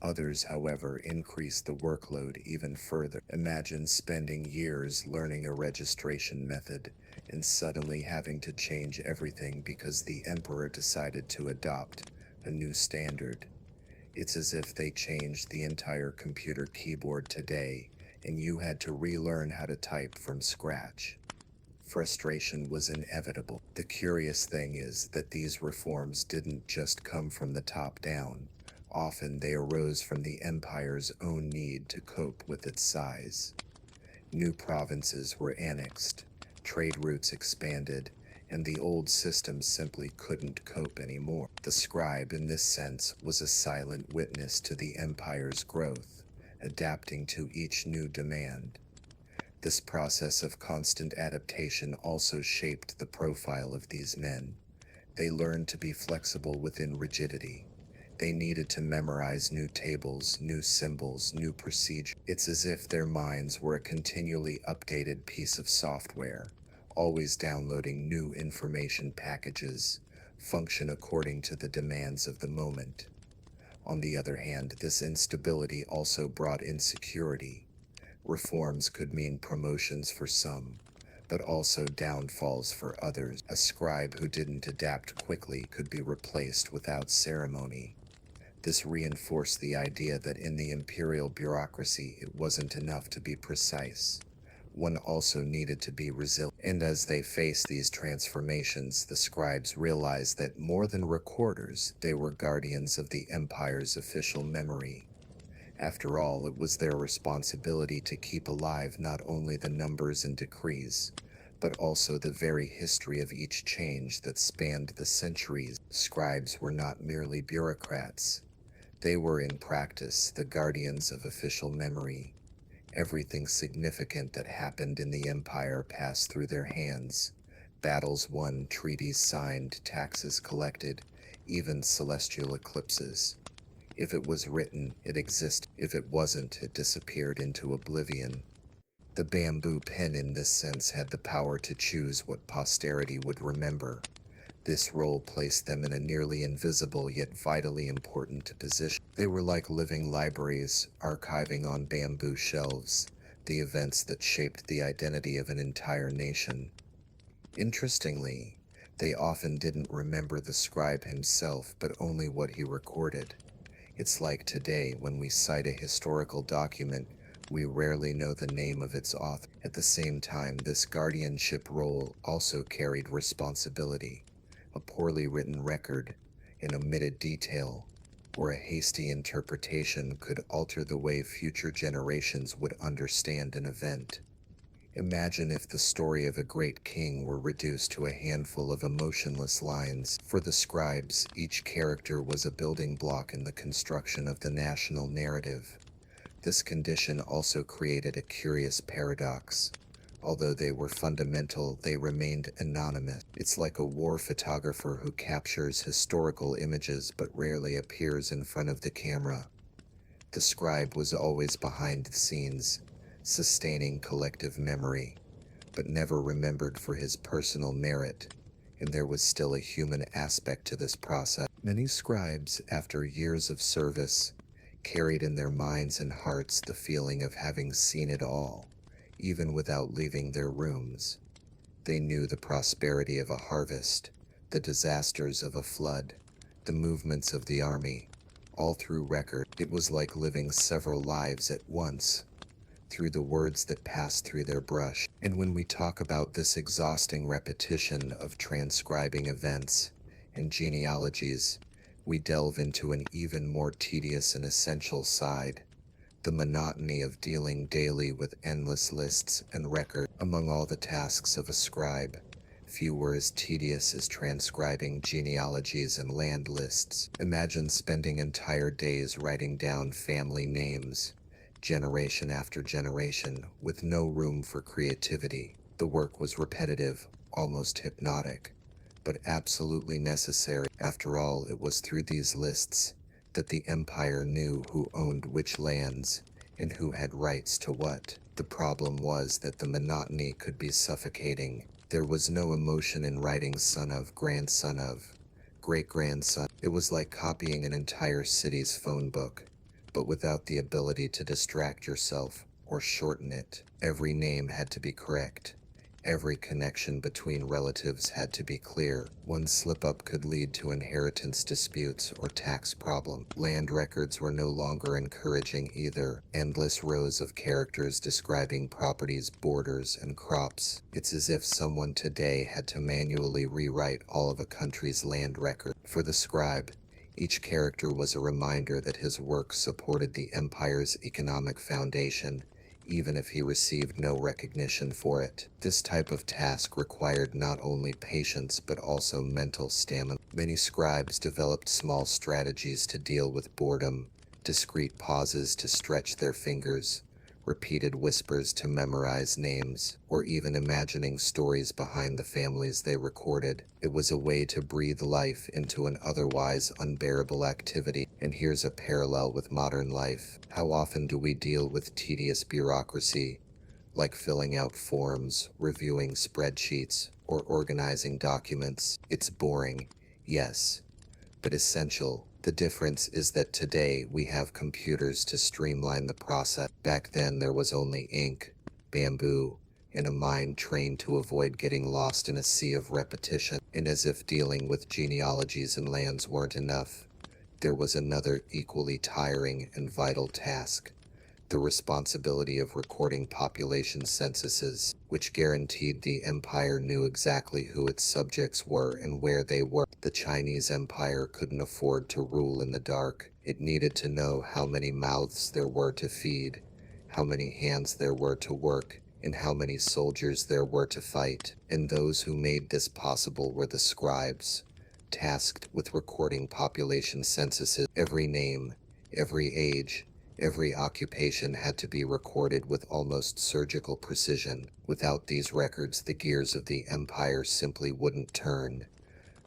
Others, however, increased the workload even further. Imagine spending years learning a registration method and suddenly having to change everything because the emperor decided to adopt a new standard. It's as if they changed the entire computer keyboard today and you had to relearn how to type from scratch. Frustration was inevitable. The curious thing is that these reforms didn't just come from the top down. Often they arose from the empire's own need to cope with its size. New provinces were annexed, trade routes expanded, and the old system simply couldn't cope anymore. The scribe, in this sense, was a silent witness to the empire's growth, adapting to each new demand. This process of constant adaptation also shaped the profile of these men. They learned to be flexible within rigidity. They needed to memorize new tables, new symbols, new procedures. It's as if their minds were a continually updated piece of software, always downloading new information packages, function according to the demands of the moment. On the other hand, this instability also brought insecurity. Reforms could mean promotions for some, but also downfalls for others. A scribe who didn't adapt quickly could be replaced without ceremony. This reinforced the idea that in the imperial bureaucracy it wasn't enough to be precise. One also needed to be resilient. And as they faced these transformations, the scribes realized that more than recorders, they were guardians of the empire's official memory. After all, it was their responsibility to keep alive not only the numbers and decrees, but also the very history of each change that spanned the centuries. Scribes were not merely bureaucrats. They were in practice the guardians of official memory. Everything significant that happened in the empire passed through their hands. Battles won, treaties signed, taxes collected, even celestial eclipses. If it was written, it existed. If it wasn't, it disappeared into oblivion. The bamboo pen in this sense had the power to choose what posterity would remember. This role placed them in a nearly invisible yet vitally important position. They were like living libraries, archiving on bamboo shelves the events that shaped the identity of an entire nation. Interestingly, they often didn't remember the scribe himself, but only what he recorded. It's like today when we cite a historical document, we rarely know the name of its author. At the same time, this guardianship role also carried responsibility. A poorly written record, an omitted detail, or a hasty interpretation could alter the way future generations would understand an event. Imagine if the story of a great king were reduced to a handful of emotionless lines. For the scribes, each character was a building block in the construction of the national narrative. This condition also created a curious paradox. Although they were fundamental, they remained anonymous. It's like a war photographer who captures historical images but rarely appears in front of the camera. The scribe was always behind the scenes, sustaining collective memory, but never remembered for his personal merit, and there was still a human aspect to this process. Many scribes, after years of service, carried in their minds and hearts the feeling of having seen it all. Even without leaving their rooms. They knew the prosperity of a harvest, the disasters of a flood, the movements of the army, all through record. It was like living several lives at once, through the words that passed through their brush. And when we talk about this exhausting repetition of transcribing events and genealogies, we delve into an even more tedious and essential side. The monotony of dealing daily with endless lists and records. Among all the tasks of a scribe, few were as tedious as transcribing genealogies and land lists. Imagine spending entire days writing down family names, generation after generation, with no room for creativity. The work was repetitive, almost hypnotic, but absolutely necessary. After all, it was through these lists that the empire knew who owned which lands and who had rights to what. The problem was that the monotony could be suffocating. There was no emotion in writing son of, grandson of, great-grandson. It was like copying an entire city's phone book, but without the ability to distract yourself or shorten it. Every name had to be correct. Every connection between relatives had to be clear. One slip-up could lead to inheritance disputes or tax problems. Land records were no longer encouraging either. Endless rows of characters describing properties, borders, and crops. It's as if someone today had to manually rewrite all of a country's land record. For the scribe, each character was a reminder that his work supported the empire's economic foundation, even if he received no recognition for it. This type of task required not only patience but also mental stamina. Many scribes developed small strategies to deal with boredom, discreet pauses to stretch their fingers, repeated whispers to memorize names, or even imagining stories behind the families they recorded. It was a way to breathe life into an otherwise unbearable activity. And here's a parallel with modern life. How often do we deal with tedious bureaucracy, like filling out forms, reviewing spreadsheets, or organizing documents? It's boring, yes, but essential. The difference is that today we have computers to streamline the process. Back then there was only ink, bamboo, and a mind trained to avoid getting lost in a sea of repetition. And as if dealing with genealogies and lands weren't enough, there was another equally tiring and vital task. The responsibility of recording population censuses, which guaranteed the empire knew exactly who its subjects were and where they were. The Chinese Empire couldn't afford to rule in the dark. It needed to know how many mouths there were to feed, how many hands there were to work, and how many soldiers there were to fight, and those who made this possible were the scribes, tasked with recording population censuses. Every name, every age, every occupation had to be recorded with almost surgical precision. Without these records, the gears of the empire simply wouldn't turn.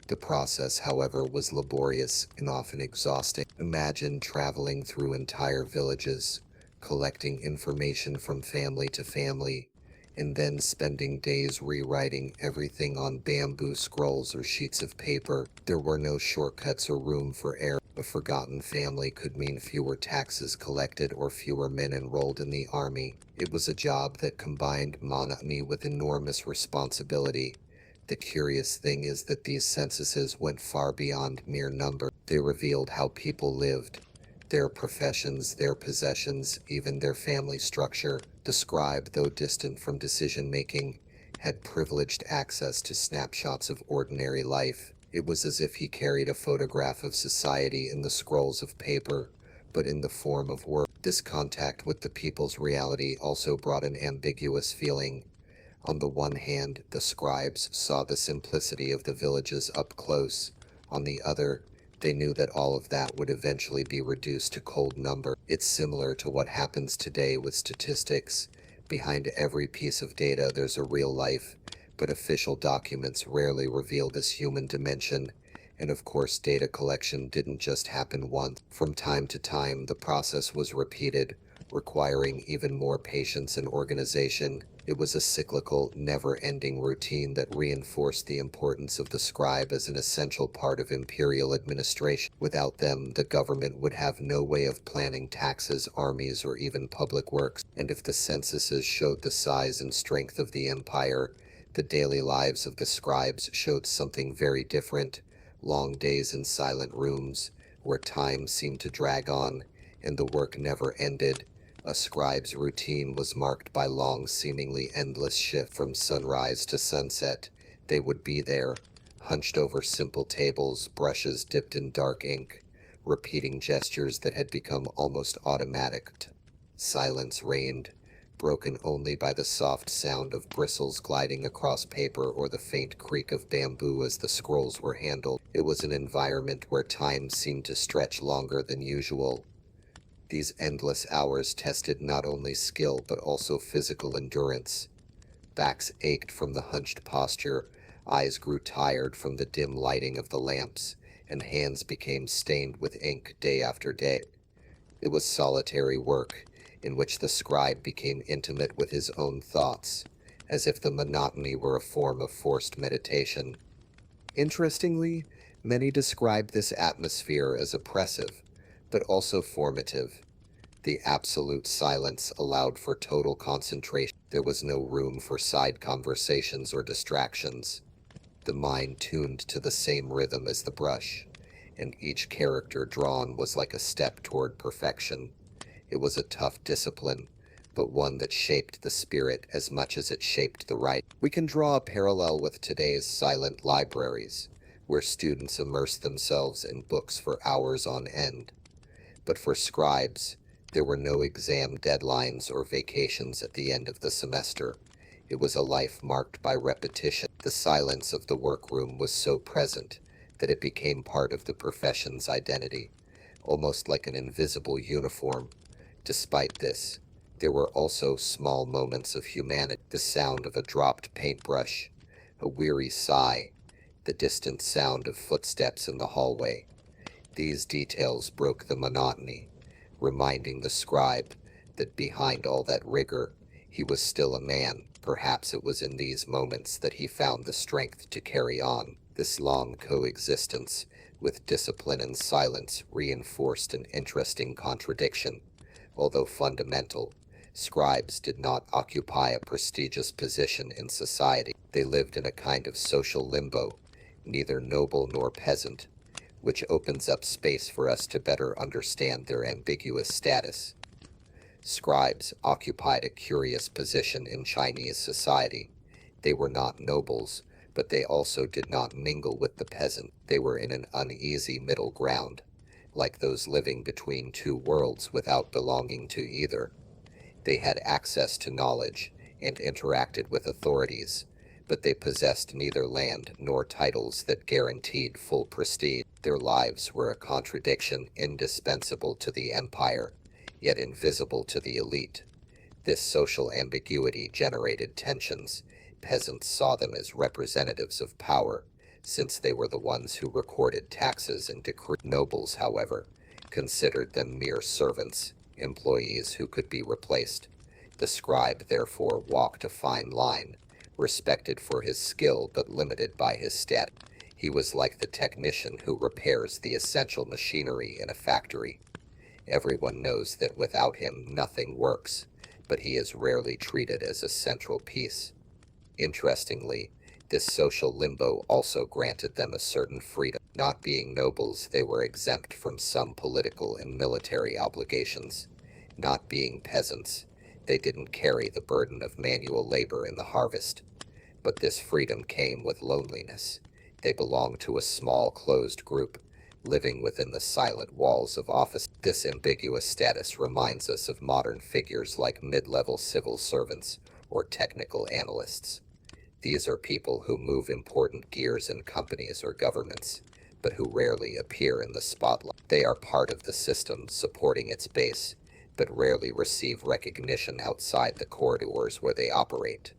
The process, however, was laborious and often exhausting. Imagine traveling through entire villages, collecting information from family to family, and then spending days rewriting everything on bamboo scrolls or sheets of paper. There were no shortcuts or room for error. A forgotten family could mean fewer taxes collected or fewer men enrolled in the army. It was a job that combined monotony with enormous responsibility. The curious thing is that these censuses went far beyond mere number. They revealed how people lived, their professions, their possessions, even their family structure. The scribe, though distant from decision-making, had privileged access to snapshots of ordinary life. It was as if he carried a photograph of society in the scrolls of paper, but in the form of words. This contact with the people's reality also brought an ambiguous feeling. On the one hand, the scribes saw the simplicity of the villages up close. On the other, they knew that all of that would eventually be reduced to cold number. It's similar to what happens today with statistics. Behind every piece of data, there's a real life, but official documents rarely reveal this human dimension. And of course, data collection didn't just happen once. From time to time, the process was repeated, requiring even more patience and organization. It was a cyclical, never-ending routine that reinforced the importance of the scribe as an essential part of imperial administration. Without them, the government would have no way of planning taxes, armies, or even public works. And if the censuses showed the size and strength of the empire, the daily lives of the scribes showed something very different. Long days in silent rooms, where time seemed to drag on, and the work never ended. A scribe's routine was marked by long, seemingly endless shifts from sunrise to sunset. They would be there, hunched over simple tables, brushes dipped in dark ink, repeating gestures that had become almost automatic. Silence reigned, broken only by the soft sound of bristles gliding across paper or the faint creak of bamboo as the scrolls were handled. It was an environment where time seemed to stretch longer than usual. These endless hours tested not only skill but also physical endurance. Backs ached from the hunched posture, eyes grew tired from the dim lighting of the lamps, and hands became stained with ink day after day. It was solitary work, in which the scribe became intimate with his own thoughts, as if the monotony were a form of forced meditation. Interestingly, many described this atmosphere as oppressive, but also formative. The absolute silence allowed for total concentration. There was no room for side conversations or distractions. The mind tuned to the same rhythm as the brush, and each character drawn was like a step toward perfection. It was a tough discipline, but one that shaped the spirit as much as it shaped the writing. We can draw a parallel with today's silent libraries, where students immerse themselves in books for hours on end. But for scribes, there were no exam deadlines or vacations at the end of the semester. It was a life marked by repetition. The silence of the workroom was so present that it became part of the profession's identity, almost like an invisible uniform. Despite this, there were also small moments of humanity: the sound of a dropped paintbrush, a weary sigh, the distant sound of footsteps in the hallway. These details broke the monotony, reminding the scribe that behind all that rigor, he was still a man. Perhaps it was in these moments that he found the strength to carry on. This long coexistence with discipline and silence reinforced an interesting contradiction. Although fundamental, scribes did not occupy a prestigious position in society. They lived in a kind of social limbo, neither noble nor peasant, which opens up space for us to better understand their ambiguous status. Scribes occupied a curious position in Chinese society. They were not nobles, but they also did not mingle with the peasant. They were in an uneasy middle ground, like those living between two worlds without belonging to either. They had access to knowledge, and interacted with authorities, but they possessed neither land nor titles that guaranteed full prestige. Their lives were a contradiction, indispensable to the empire, yet invisible to the elite. This social ambiguity generated tensions. Peasants saw them as representatives of power, since they were the ones who recorded taxes and decreed. Nobles, however, considered them mere servants, employees who could be replaced. The scribe therefore walked a fine line, respected for his skill but limited by his status. He was like the technician who repairs the essential machinery in a factory. Everyone knows that without him nothing works, but he is rarely treated as a central piece. Interestingly, this social limbo also granted them a certain freedom. Not being nobles, they were exempt from some political and military obligations. Not being peasants, they didn't carry the burden of manual labor in the harvest. But this freedom came with loneliness. They belonged to a small, closed group, living within the silent walls of office. This ambiguous status reminds us of modern figures like mid-level civil servants or technical analysts. These are people who move important gears in companies or governments, but who rarely appear in the spotlight. They are part of the system supporting its base, but rarely receive recognition outside the corridors where they operate.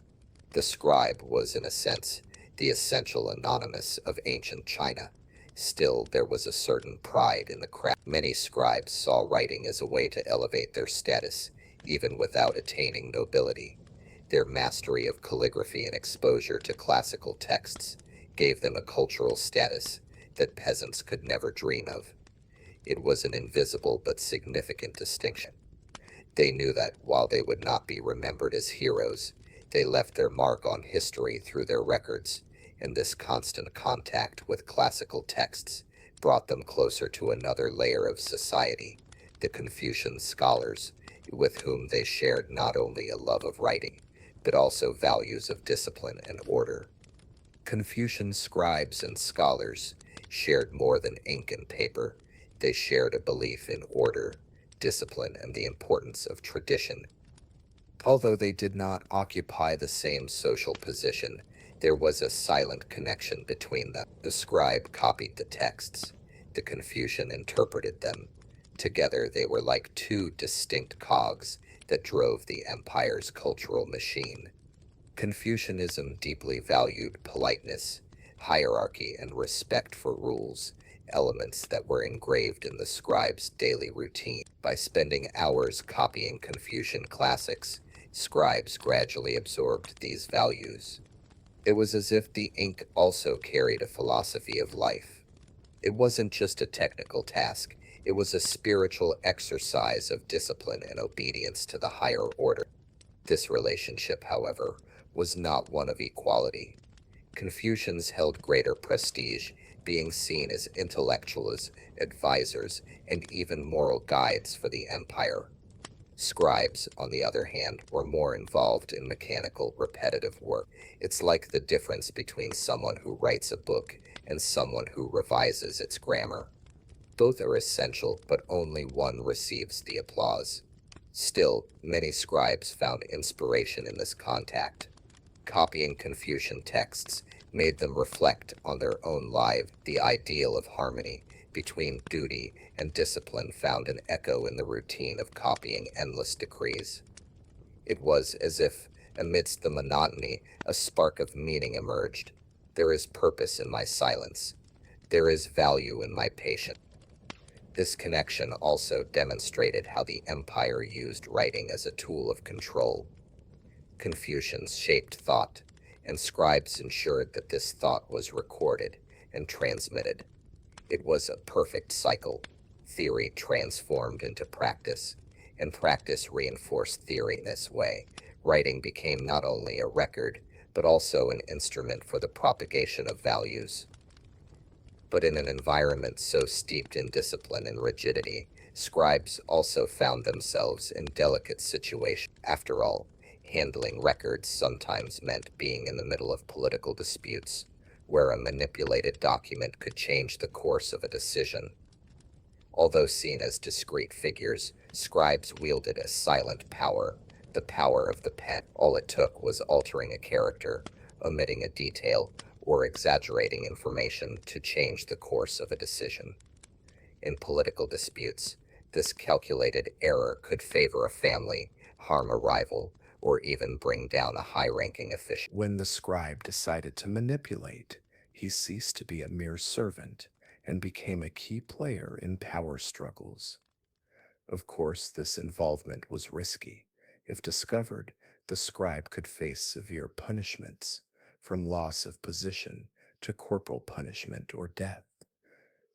The scribe was, in a sense, the essential anonymous of ancient China. Still, there was a certain pride in the craft. Many scribes saw writing as a way to elevate their status, even without attaining nobility. Their mastery of calligraphy and exposure to classical texts gave them a cultural status that peasants could never dream of. It was an invisible but significant distinction. They knew that, while they would not be remembered as heroes, they left their mark on history through their records, and this constant contact with classical texts brought them closer to another layer of society, the Confucian scholars, with whom they shared not only a love of writing, but also values of discipline and order. Confucian scribes and scholars shared more than ink and paper. They shared a belief in order, discipline, and the importance of tradition. Although they did not occupy the same social position, there was a silent connection between them. The scribe copied the texts. The Confucian interpreted them. Together they were like two distinct cogs that drove the empire's cultural machine. Confucianism deeply valued politeness, hierarchy, and respect for rules, elements that were engraved in the scribe's daily routine. By spending hours copying Confucian classics, scribes gradually absorbed these values. It was as if the ink also carried a philosophy of life. It wasn't just a technical task, it was a spiritual exercise of discipline and obedience to the higher order. This relationship, however, was not one of equality. Confucians held greater prestige, being seen as intellectuals, advisors, and even moral guides for the empire. Scribes, on the other hand, were more involved in mechanical, repetitive work. It's like the difference between someone who writes a book and someone who revises its grammar. Both are essential, but only one receives the applause. Still, many scribes found inspiration in this contact. Copying Confucian texts made them reflect on their own lives. The ideal of harmony between duty and discipline found an echo in the routine of copying endless decrees. It was as if, amidst the monotony, a spark of meaning emerged. There is purpose in my silence. There is value in my patience. This connection also demonstrated how the empire used writing as a tool of control. Confucians shaped thought, and scribes ensured that this thought was recorded and transmitted. It was a perfect cycle. Theory transformed into practice, and practice reinforced theory in this way. Writing became not only a record, but also an instrument for the propagation of values. But in an environment so steeped in discipline and rigidity, scribes also found themselves in delicate situations. After all, handling records sometimes meant being in the middle of political disputes, where a manipulated document could change the course of a decision. Although seen as discreet figures, scribes wielded a silent power, The power of the pen. All it took was altering a character, omitting a detail, or exaggerating information to change the course of a decision. In political disputes, this calculated error could favor a family, harm a rival, or even bring down a high-ranking official. When the scribe decided to manipulate, he ceased to be a mere servant and became a key player in power struggles. Of course, this involvement was risky. If discovered, the scribe could face severe punishments, from loss of position to corporal punishment or death.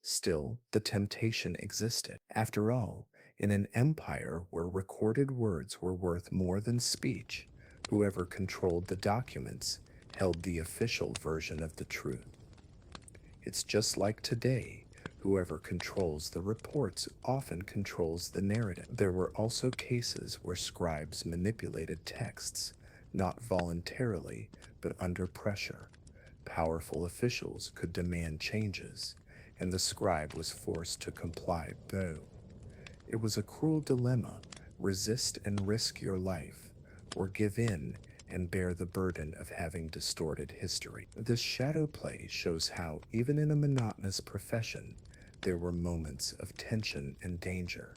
Still, the temptation existed. After all, in an empire where recorded words were worth more than speech, whoever controlled the documents held the official version of the truth. It's just like today. Whoever controls the reports often controls the narrative. There were also cases where scribes manipulated texts, not voluntarily, but under pressure. Powerful officials could demand changes, and the scribe was forced to comply. Though it was a cruel dilemma: resist and risk your life, or give in and bear the burden of having distorted history. This shadow play shows how, even in a monotonous profession, there were moments of tension and danger.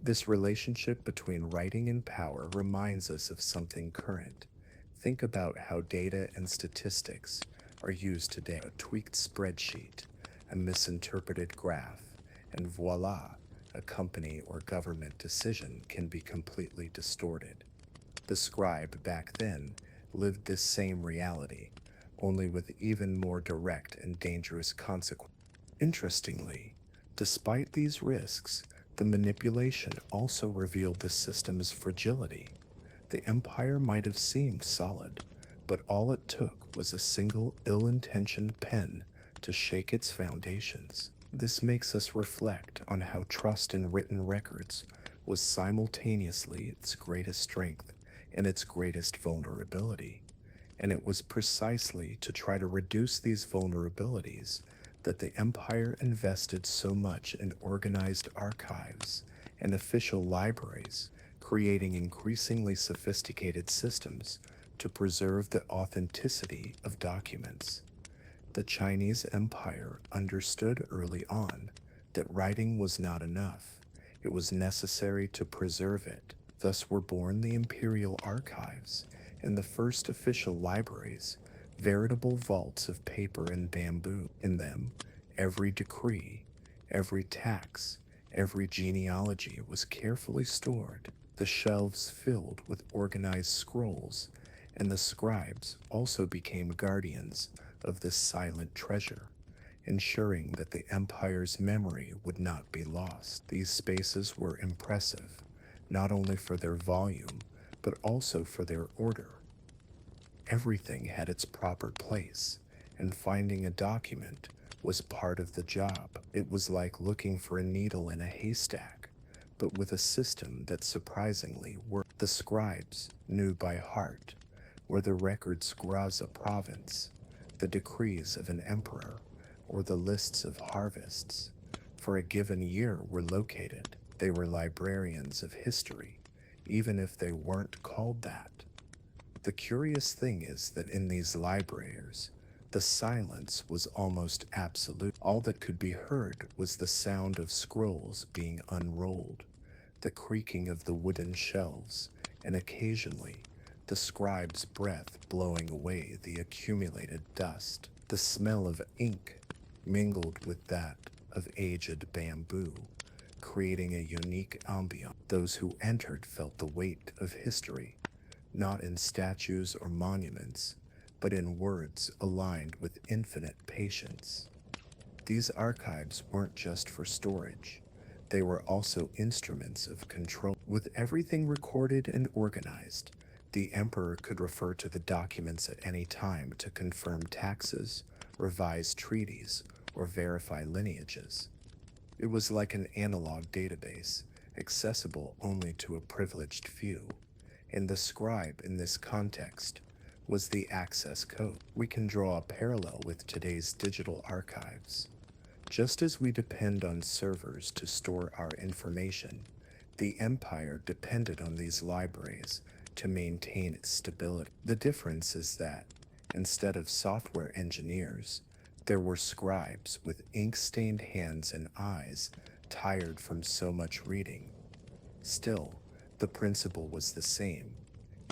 This relationship between writing and power reminds us of something current. Think about how data and statistics are used today. A tweaked spreadsheet, a misinterpreted graph, and voila, a company or government decision can be completely distorted. The scribe back then lived this same reality, only with even more direct and dangerous consequences. Interestingly, despite these risks, the manipulation also revealed the system's fragility. The empire might have seemed solid, but all it took was a single ill-intentioned pen to shake its foundations. This makes us reflect on how trust in written records was simultaneously its greatest strength and its greatest vulnerability. And it was precisely to try to reduce these vulnerabilities that the empire invested so much in organized archives and official libraries, creating increasingly sophisticated systems to preserve the authenticity of documents. The Chinese Empire understood early on that writing was not enough. It was necessary to preserve it. Thus were born the imperial archives and the first official libraries, veritable vaults of paper and bamboo. In them, every decree, every tax, every genealogy was carefully stored, the shelves filled with organized scrolls, and the scribes also became guardians of this silent treasure, ensuring that the empire's memory would not be lost. These spaces were impressive, not only for their volume, but also for their order. Everything had its proper place, and finding a document was part of the job. It was like looking for a needle in a haystack, but with a system that surprisingly worked. The scribes knew by heart where the records Graza province, the decrees of an emperor, or the lists of harvests for a given year were located. They were librarians of history, even if they weren't called that. The curious thing is that in these libraries, the silence was almost absolute. All that could be heard was the sound of scrolls being unrolled, the creaking of the wooden shelves, and occasionally the scribe's breath blowing away the accumulated dust. The smell of ink mingled with that of aged bamboo, creating a unique ambiance. Those who entered felt the weight of history, not in statues or monuments, but in words aligned with infinite patience. These archives weren't just for storage, they were also instruments of control. With everything recorded and organized, the emperor could refer to the documents at any time to confirm taxes, revise treaties, or verify lineages. It was like an analog database, accessible only to a privileged few, and the scribe in this context was the access code. We can draw a parallel with today's digital archives. Just as we depend on servers to store our information, the empire depended on these libraries to maintain its stability. The difference is that, instead of software engineers, there were scribes with ink-stained hands and eyes tired from so much reading. Still, the principle was the same.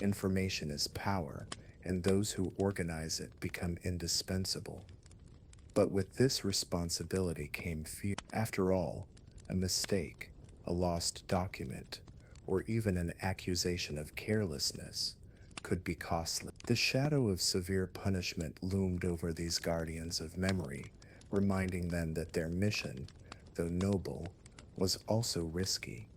Information is power, and those who organize it become indispensable. But with this responsibility came fear. After all, a mistake, a lost document, or even an accusation of carelessness could be costly. The shadow of severe punishment loomed over these guardians of memory, reminding them that their mission, though noble, was also risky.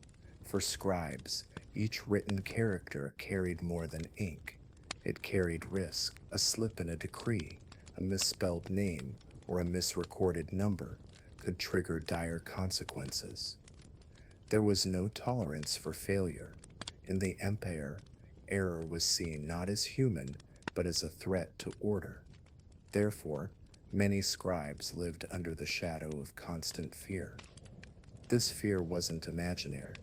For scribes, each written character carried more than ink. It carried risk. A slip in a decree, a misspelled name, or a misrecorded number could trigger dire consequences. There was no tolerance for failure. In the empire, error was seen not as human, but as a threat to order. Therefore, many scribes lived under the shadow of constant fear. This fear wasn't imaginary.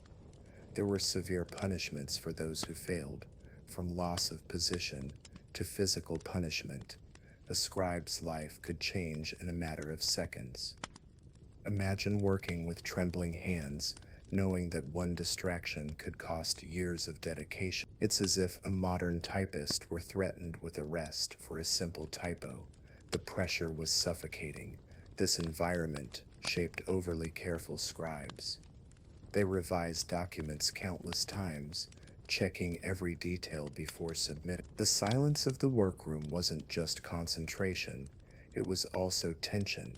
There were severe punishments for those who failed, from loss of position to physical punishment. A scribe's life could change in a matter of seconds. Imagine working with trembling hands, knowing that one distraction could cost years of dedication. It's as if a modern typist were threatened with arrest for a simple typo. The pressure was suffocating. This environment shaped overly careful scribes. They revised documents countless times, checking every detail before submitting. The silence of the workroom wasn't just concentration, it was also tension,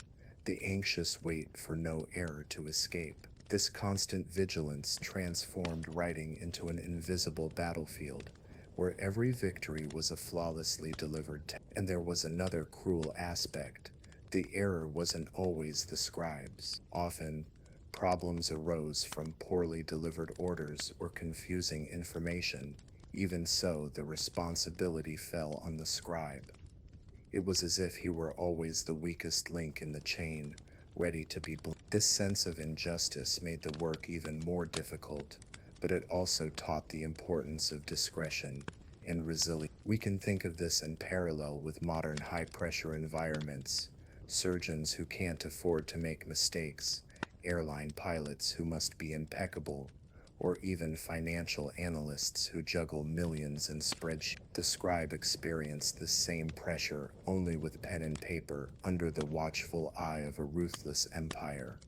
the anxious wait for no error to escape. This constant vigilance transformed writing into an invisible battlefield, where every victory was a flawlessly delivered text. And there was another cruel aspect. The error wasn't always the scribes. Often, problems arose from poorly delivered orders or confusing information. Even so, the responsibility fell on the scribe. It was as if he were always the weakest link in the chain, ready to be blamed. This sense of injustice made the work even more difficult, but it also taught the importance of discretion and resilience. We can think of this in parallel with modern high-pressure environments, surgeons who can't afford to make mistakes, airline pilots who must be impeccable, or even financial analysts who juggle millions in spreadsheets. The scribe experienced the same pressure, only with pen and paper, under the watchful eye of a ruthless empire.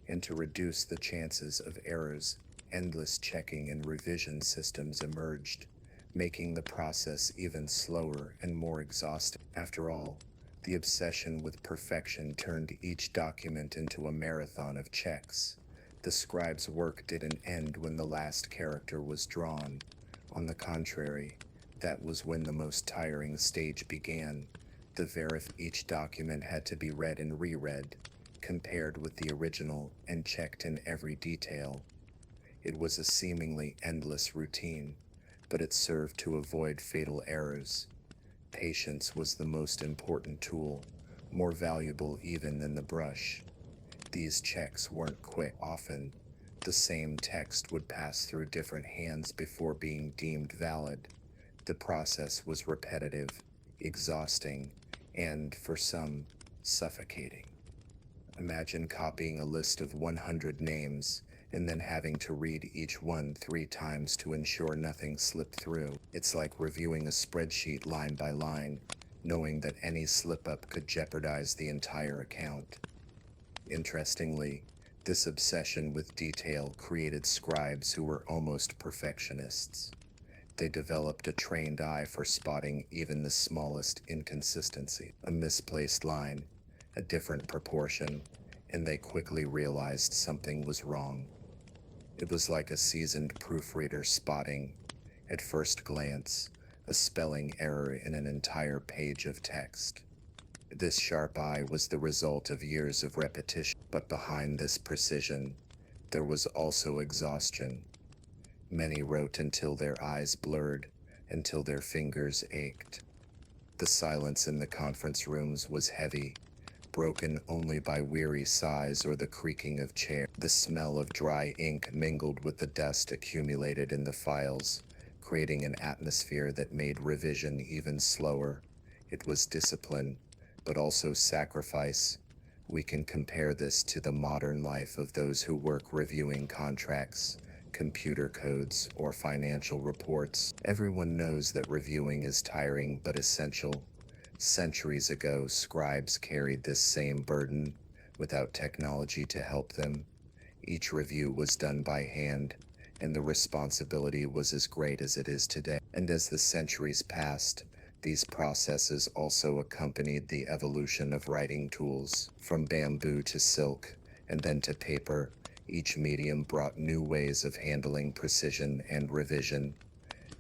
And to reduce the chances of errors, endless checking and revision systems emerged, making the process even slower and more exhausting. After all, the obsession with perfection turned each document into a marathon of checks. The scribe's work didn't end when the last character was drawn. On the contrary, that was when the most tiring stage began. Each document had to be read and reread, compared with the original, and checked in every detail. It was a seemingly endless routine, but it served to avoid fatal errors. Patience was the most important tool, more valuable even than the brush. These checks weren't quick. Often, the same text would pass through different hands before being deemed valid. The process was repetitive, exhausting, and, for some, suffocating. Imagine copying a list of 100 names and then having to read each one 3 times to ensure nothing slipped through. It's like reviewing a spreadsheet line by line, knowing that any slip-up could jeopardize the entire account. Interestingly, this obsession with detail created scribes who were almost perfectionists. They developed a trained eye for spotting even the smallest inconsistency, a misplaced line, a different proportion, and they quickly realized something was wrong. It was like a seasoned proofreader spotting, at first glance, a spelling error in an entire page of text. This sharp eye was the result of years of repetition, but behind this precision, there was also exhaustion. Many wrote until their eyes blurred, until their fingers ached. The silence in the conference rooms was heavy, broken only by weary sighs or the creaking of chairs. The smell of dry ink mingled with the dust accumulated in the files, creating an atmosphere that made revision even slower. It was discipline, but also sacrifice. We can compare this to the modern life of those who work reviewing contracts, computer codes, or financial reports. Everyone knows that reviewing is tiring but essential. Centuries ago, scribes carried this same burden without technology to help them. Each review was done by hand, and the responsibility was as great as it is today. And as the centuries passed, these processes also accompanied the evolution of writing tools. From bamboo to silk, and then to paper, each medium brought new ways of handling precision and revision.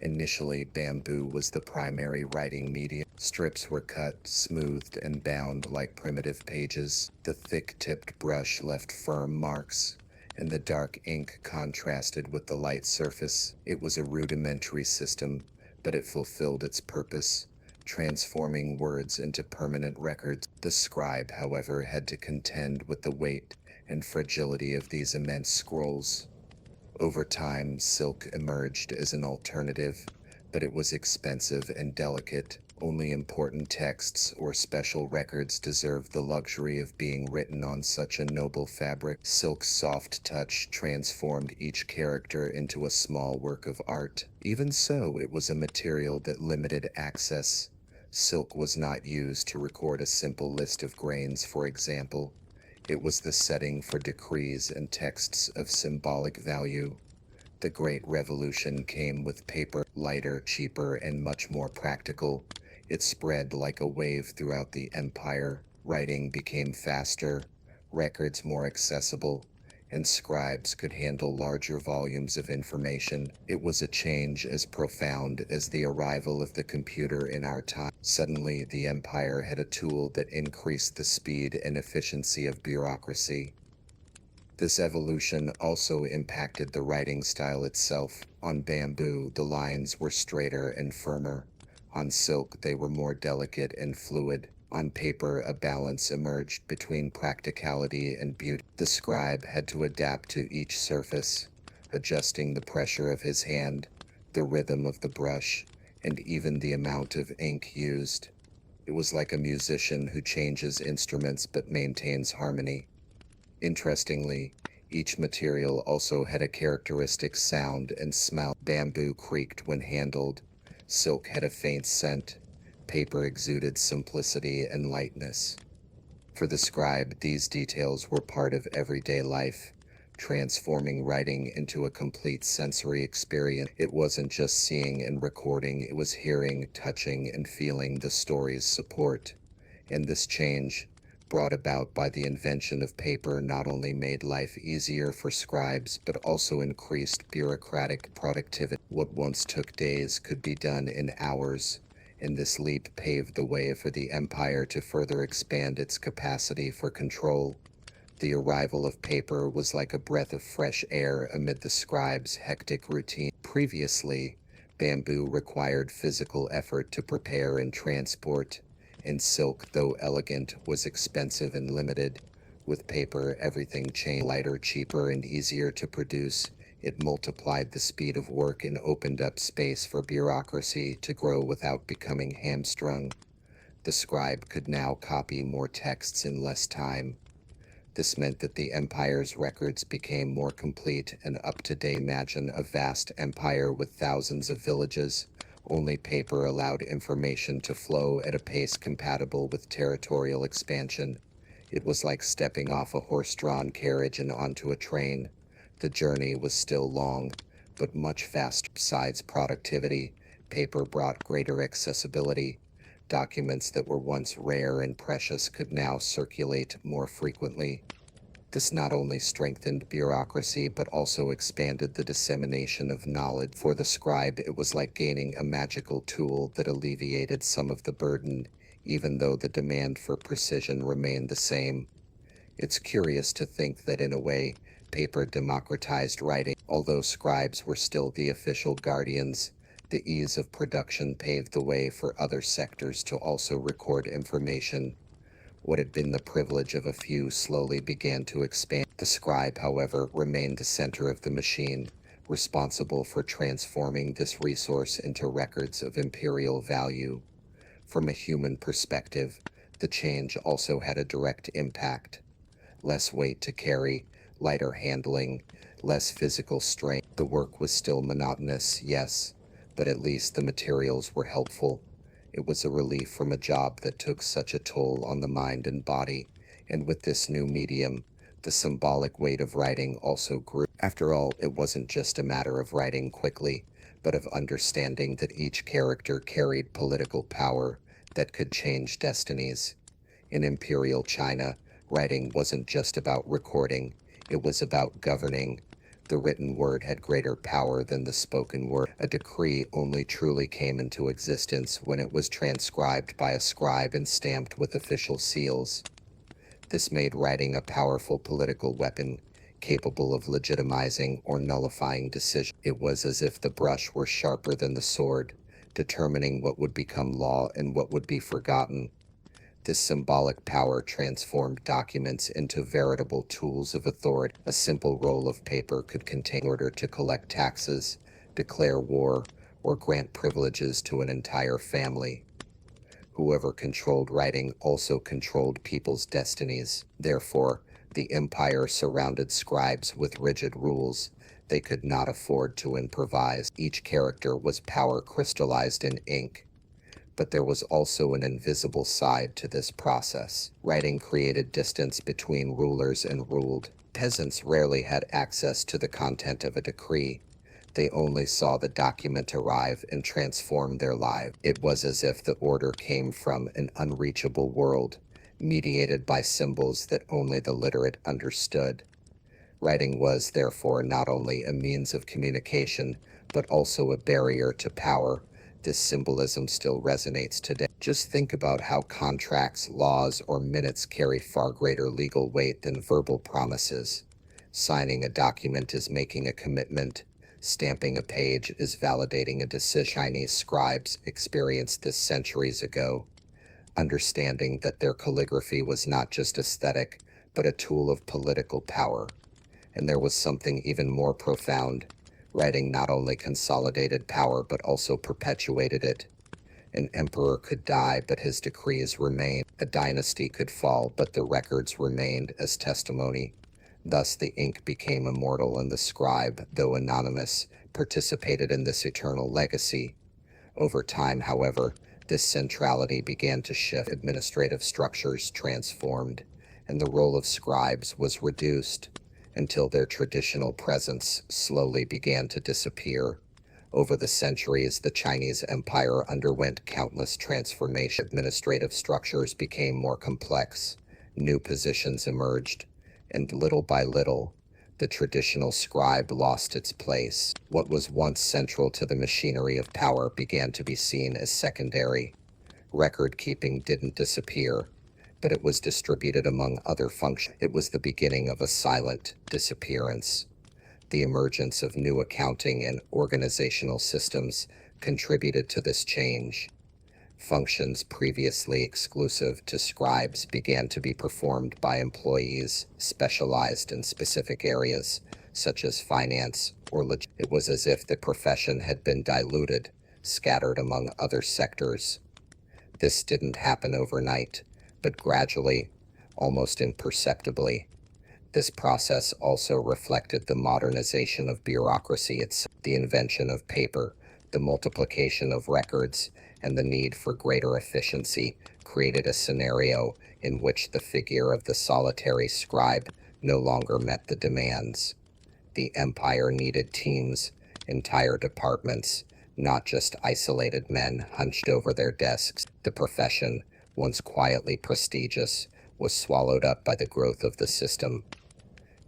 Initially, bamboo was the primary writing medium. Strips were cut, smoothed, and bound like primitive pages. The thick-tipped brush left firm marks, and the dark ink contrasted with the light surface. It was a rudimentary system, but it fulfilled its purpose, transforming words into permanent records. The scribe, however, had to contend with the weight and fragility of these immense scrolls. Over time, silk emerged as an alternative, but it was expensive and delicate. Only important texts or special records deserved the luxury of being written on such a noble fabric. Silk's soft touch transformed each character into a small work of art. Even so, it was a material that limited access. Silk was not used to record a simple list of grains, for example. It was the setting for decrees and texts of symbolic value. The Great Revolution came with paper, lighter, cheaper, and much more practical. It spread like a wave throughout the empire. Writing became faster, records more accessible, and scribes could handle larger volumes of information. It was a change as profound as the arrival of the computer in our time. Suddenly, the empire had a tool that increased the speed and efficiency of bureaucracy. This evolution also impacted the writing style itself. On bamboo, the lines were straighter and firmer. On silk, they were more delicate and fluid. On paper, a balance emerged between practicality and beauty. The scribe had to adapt to each surface, adjusting the pressure of his hand, the rhythm of the brush, and even the amount of ink used. It was like a musician who changes instruments but maintains harmony. Interestingly, each material also had a characteristic sound and smell. Bamboo creaked when handled. Silk had a faint scent. Paper exuded simplicity and lightness. For the scribe, these details were part of everyday life, transforming writing into a complete sensory experience. It wasn't just seeing and recording, it was hearing, touching, and feeling the story's support. And this change, brought about by the invention of paper, not only made life easier for scribes, but also increased bureaucratic productivity. What once took days could be done in hours, and this leap paved the way for the empire to further expand its capacity for control. The arrival of paper was like a breath of fresh air amid the scribe's hectic routine. Previously, bamboo required physical effort to prepare and transport, and silk, though elegant, was expensive and limited. With paper, everything changed. Lighter, cheaper, and easier to produce, it multiplied the speed of work and opened up space for bureaucracy to grow without becoming hamstrung. The scribe could now copy more texts in less time. This meant that the empire's records became more complete and up-to-date. Imagine a vast empire with thousands of villages. Only paper allowed information to flow at a pace compatible with territorial expansion. It was like stepping off a horse-drawn carriage and onto a train. The journey was still long, but much faster. Besides productivity, paper brought greater accessibility. Documents that were once rare and precious could now circulate more frequently. This not only strengthened bureaucracy, but also expanded the dissemination of knowledge. For the scribe, it was like gaining a magical tool that alleviated some of the burden, even though the demand for precision remained the same. It's curious to think that in a way, paper democratized writing. Although scribes were still the official guardians, the ease of production paved the way for other sectors to also record information. What had been the privilege of a few slowly began to expand. The scribe, however, remained the center of the machine, responsible for transforming this resource into records of imperial value. From a human perspective, the change also had a direct impact. Less weight to carry, lighter handling, less physical strain. The work was still monotonous, yes, but at least the materials were helpful. It was a relief from a job that took such a toll on the mind and body, and with this new medium, the symbolic weight of writing also grew. After all, it wasn't just a matter of writing quickly, but of understanding that each character carried political power that could change destinies. In Imperial China, writing wasn't just about recording, it was about governing. The written word had greater power than the spoken word. A decree only truly came into existence when it was transcribed by a scribe and stamped with official seals. This made writing a powerful political weapon, capable of legitimizing or nullifying decisions. It was as if the brush were sharper than the sword, determining what would become law and what would be forgotten. This symbolic power transformed documents into veritable tools of authority. A simple roll of paper could contain an order to collect taxes, declare war, or grant privileges to an entire family. Whoever controlled writing also controlled people's destinies. Therefore, the empire surrounded scribes with rigid rules. They could not afford to improvise. Each character was power crystallized in ink. But there was also an invisible side to this process. Writing created distance between rulers and ruled. Peasants rarely had access to the content of a decree. They only saw the document arrive and transform their lives. It was as if the order came from an unreachable world, mediated by symbols that only the literate understood. Writing was, therefore, not only a means of communication, but also a barrier to power. This symbolism still resonates today. Just think about how contracts, laws, or minutes carry far greater legal weight than verbal promises. Signing a document is making a commitment. Stamping a page is validating a decision. Chinese scribes experienced this centuries ago, understanding that their calligraphy was not just aesthetic, but a tool of political power. And there was something even more profound. Writing not only consolidated power but also perpetuated it. An emperor could die, but his decrees remained. A dynasty could fall, but the records remained as testimony. Thus the ink became immortal, and the scribe, though anonymous, participated in this eternal legacy. Over time, however, this centrality began to shift. Administrative structures transformed, and the role of scribes was reduced, until their traditional presence slowly began to disappear. Over the centuries, the Chinese Empire underwent countless transformations. Administrative structures became more complex, new positions emerged, and little by little, the traditional scribe lost its place. What was once central to the machinery of power began to be seen as secondary. Record-keeping didn't disappear, but it was distributed among other functions. It was the beginning of a silent disappearance. The emergence of new accounting and organizational systems contributed to this change. Functions previously exclusive to scribes began to be performed by employees specialized in specific areas, such as finance or logistics. It was as if the profession had been diluted, scattered among other sectors. This didn't happen overnight, but gradually, almost imperceptibly. This process also reflected the modernization of bureaucracy itself, the invention of paper, the multiplication of records, and the need for greater efficiency created a scenario in which the figure of the solitary scribe no longer met the demands. The empire needed teams, entire departments, not just isolated men hunched over their desks. The profession, once quietly prestigious, was swallowed up by the growth of the system.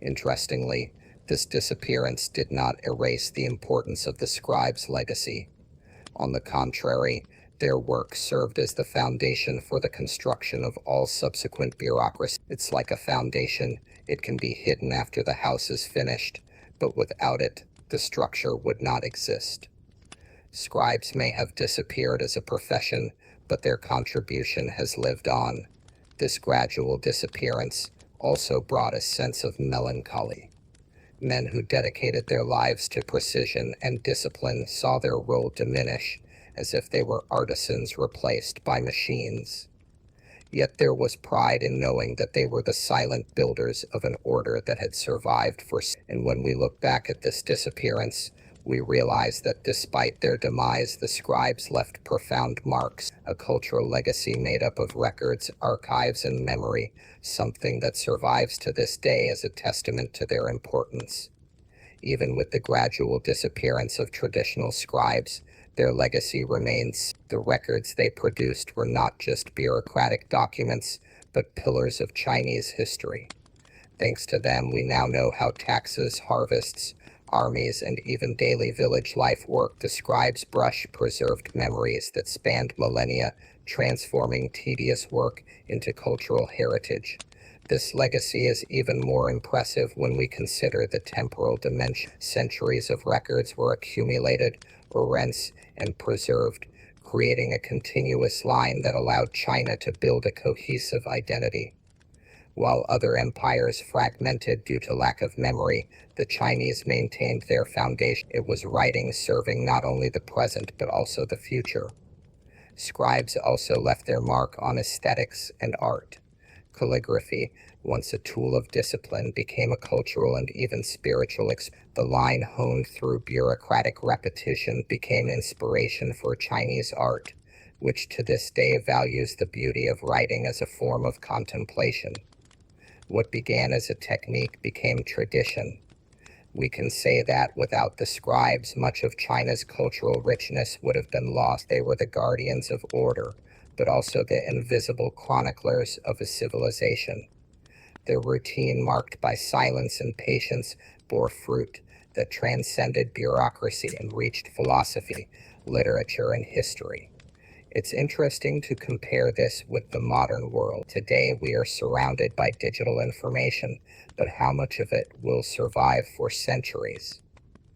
Interestingly, this disappearance did not erase the importance of the scribe's legacy. On the contrary, their work served as the foundation for the construction of all subsequent bureaucracy. It's like a foundation. It can be hidden after the house is finished, but without it, the structure would not exist. Scribes may have disappeared as a profession, but their contribution has lived on. This gradual disappearance also brought a sense of melancholy. Men who dedicated their lives to precision and discipline saw their role diminish, as if they were artisans replaced by machines. Yet there was pride in knowing that they were the silent builders of an order that had survived and when we look back at this disappearance, we realize that despite their demise, the scribes left profound marks, a cultural legacy made up of records, archives, and memory, something that survives to this day as a testament to their importance. Even with the gradual disappearance of traditional scribes, their legacy remains. The records they produced were not just bureaucratic documents, but pillars of Chinese history. Thanks to them, we now know how taxes, harvests, armies, and even daily village life worked. The scribes' brush preserved memories that spanned millennia, transforming tedious work into cultural heritage. This legacy is even more impressive when we consider the temporal dimension. Centuries of records were accumulated, rinsed, and preserved, creating a continuous line that allowed China to build a cohesive identity. While other empires fragmented due to lack of memory, the Chinese maintained their foundation. It was writing serving not only the present but also the future. Scribes also left their mark on aesthetics and art. Calligraphy, once a tool of discipline, became a cultural and even spiritual The line honed through bureaucratic repetition became inspiration for Chinese art, which to this day values the beauty of writing as a form of contemplation. What began as a technique became tradition. We can say that without the scribes, much of China's cultural richness would have been lost. They were the guardians of order, but also the invisible chroniclers of a civilization. Their routine, marked by silence and patience, bore fruit that transcended bureaucracy and reached philosophy, literature, and history. It's interesting to compare this with the modern world. Today, we are surrounded by digital information, but how much of it will survive for centuries?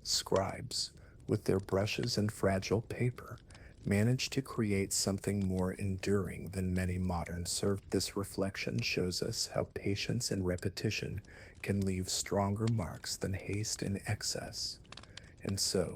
Scribes, with their brushes and fragile paper, managed to create something more enduring than many modern servants. This reflection shows us how patience and repetition can leave stronger marks than haste and excess. And so,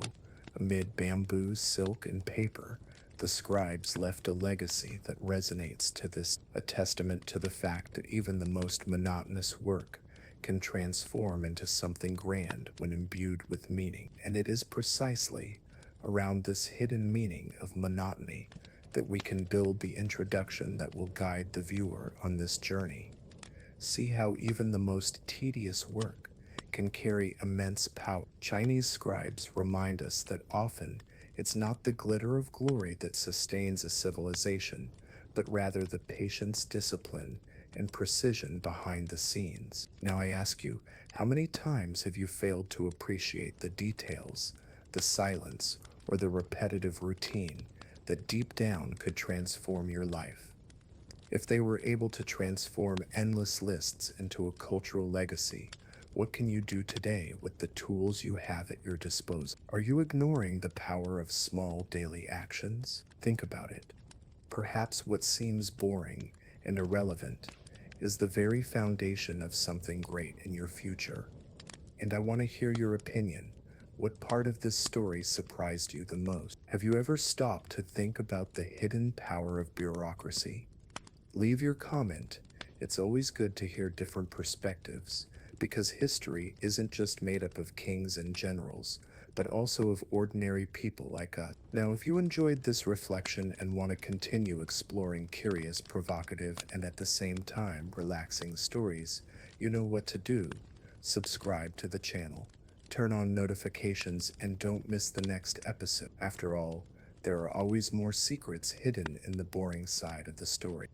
amid bamboo, silk, and paper, the scribes left a legacy that resonates to this, a testament to the fact that even the most monotonous work can transform into something grand when imbued with meaning. And it is precisely around this hidden meaning of monotony that we can build the introduction that will guide the viewer on this journey. See how even the most tedious work can carry immense power. Chinese scribes remind us that often it's not the glitter of glory that sustains a civilization, but rather the patience, discipline, and precision behind the scenes. Now I ask you, how many times have you failed to appreciate the details, the silence, or the repetitive routine that deep down could transform your life? If they were able to transform endless lists into a cultural legacy, what can you do today with the tools you have at your disposal? Are you ignoring the power of small daily actions? Think about it. Perhaps what seems boring and irrelevant is the very foundation of something great in your future. And I want to hear your opinion. What part of this story surprised you the most? Have you ever stopped to think about the hidden power of bureaucracy? Leave your comment. It's always good to hear different perspectives, because history isn't just made up of kings and generals, but also of ordinary people like us. Now, if you enjoyed this reflection and want to continue exploring curious, provocative, and at the same time relaxing stories, you know what to do. Subscribe to the channel, turn on notifications, and don't miss the next episode. After all, there are always more secrets hidden in the boring side of the story.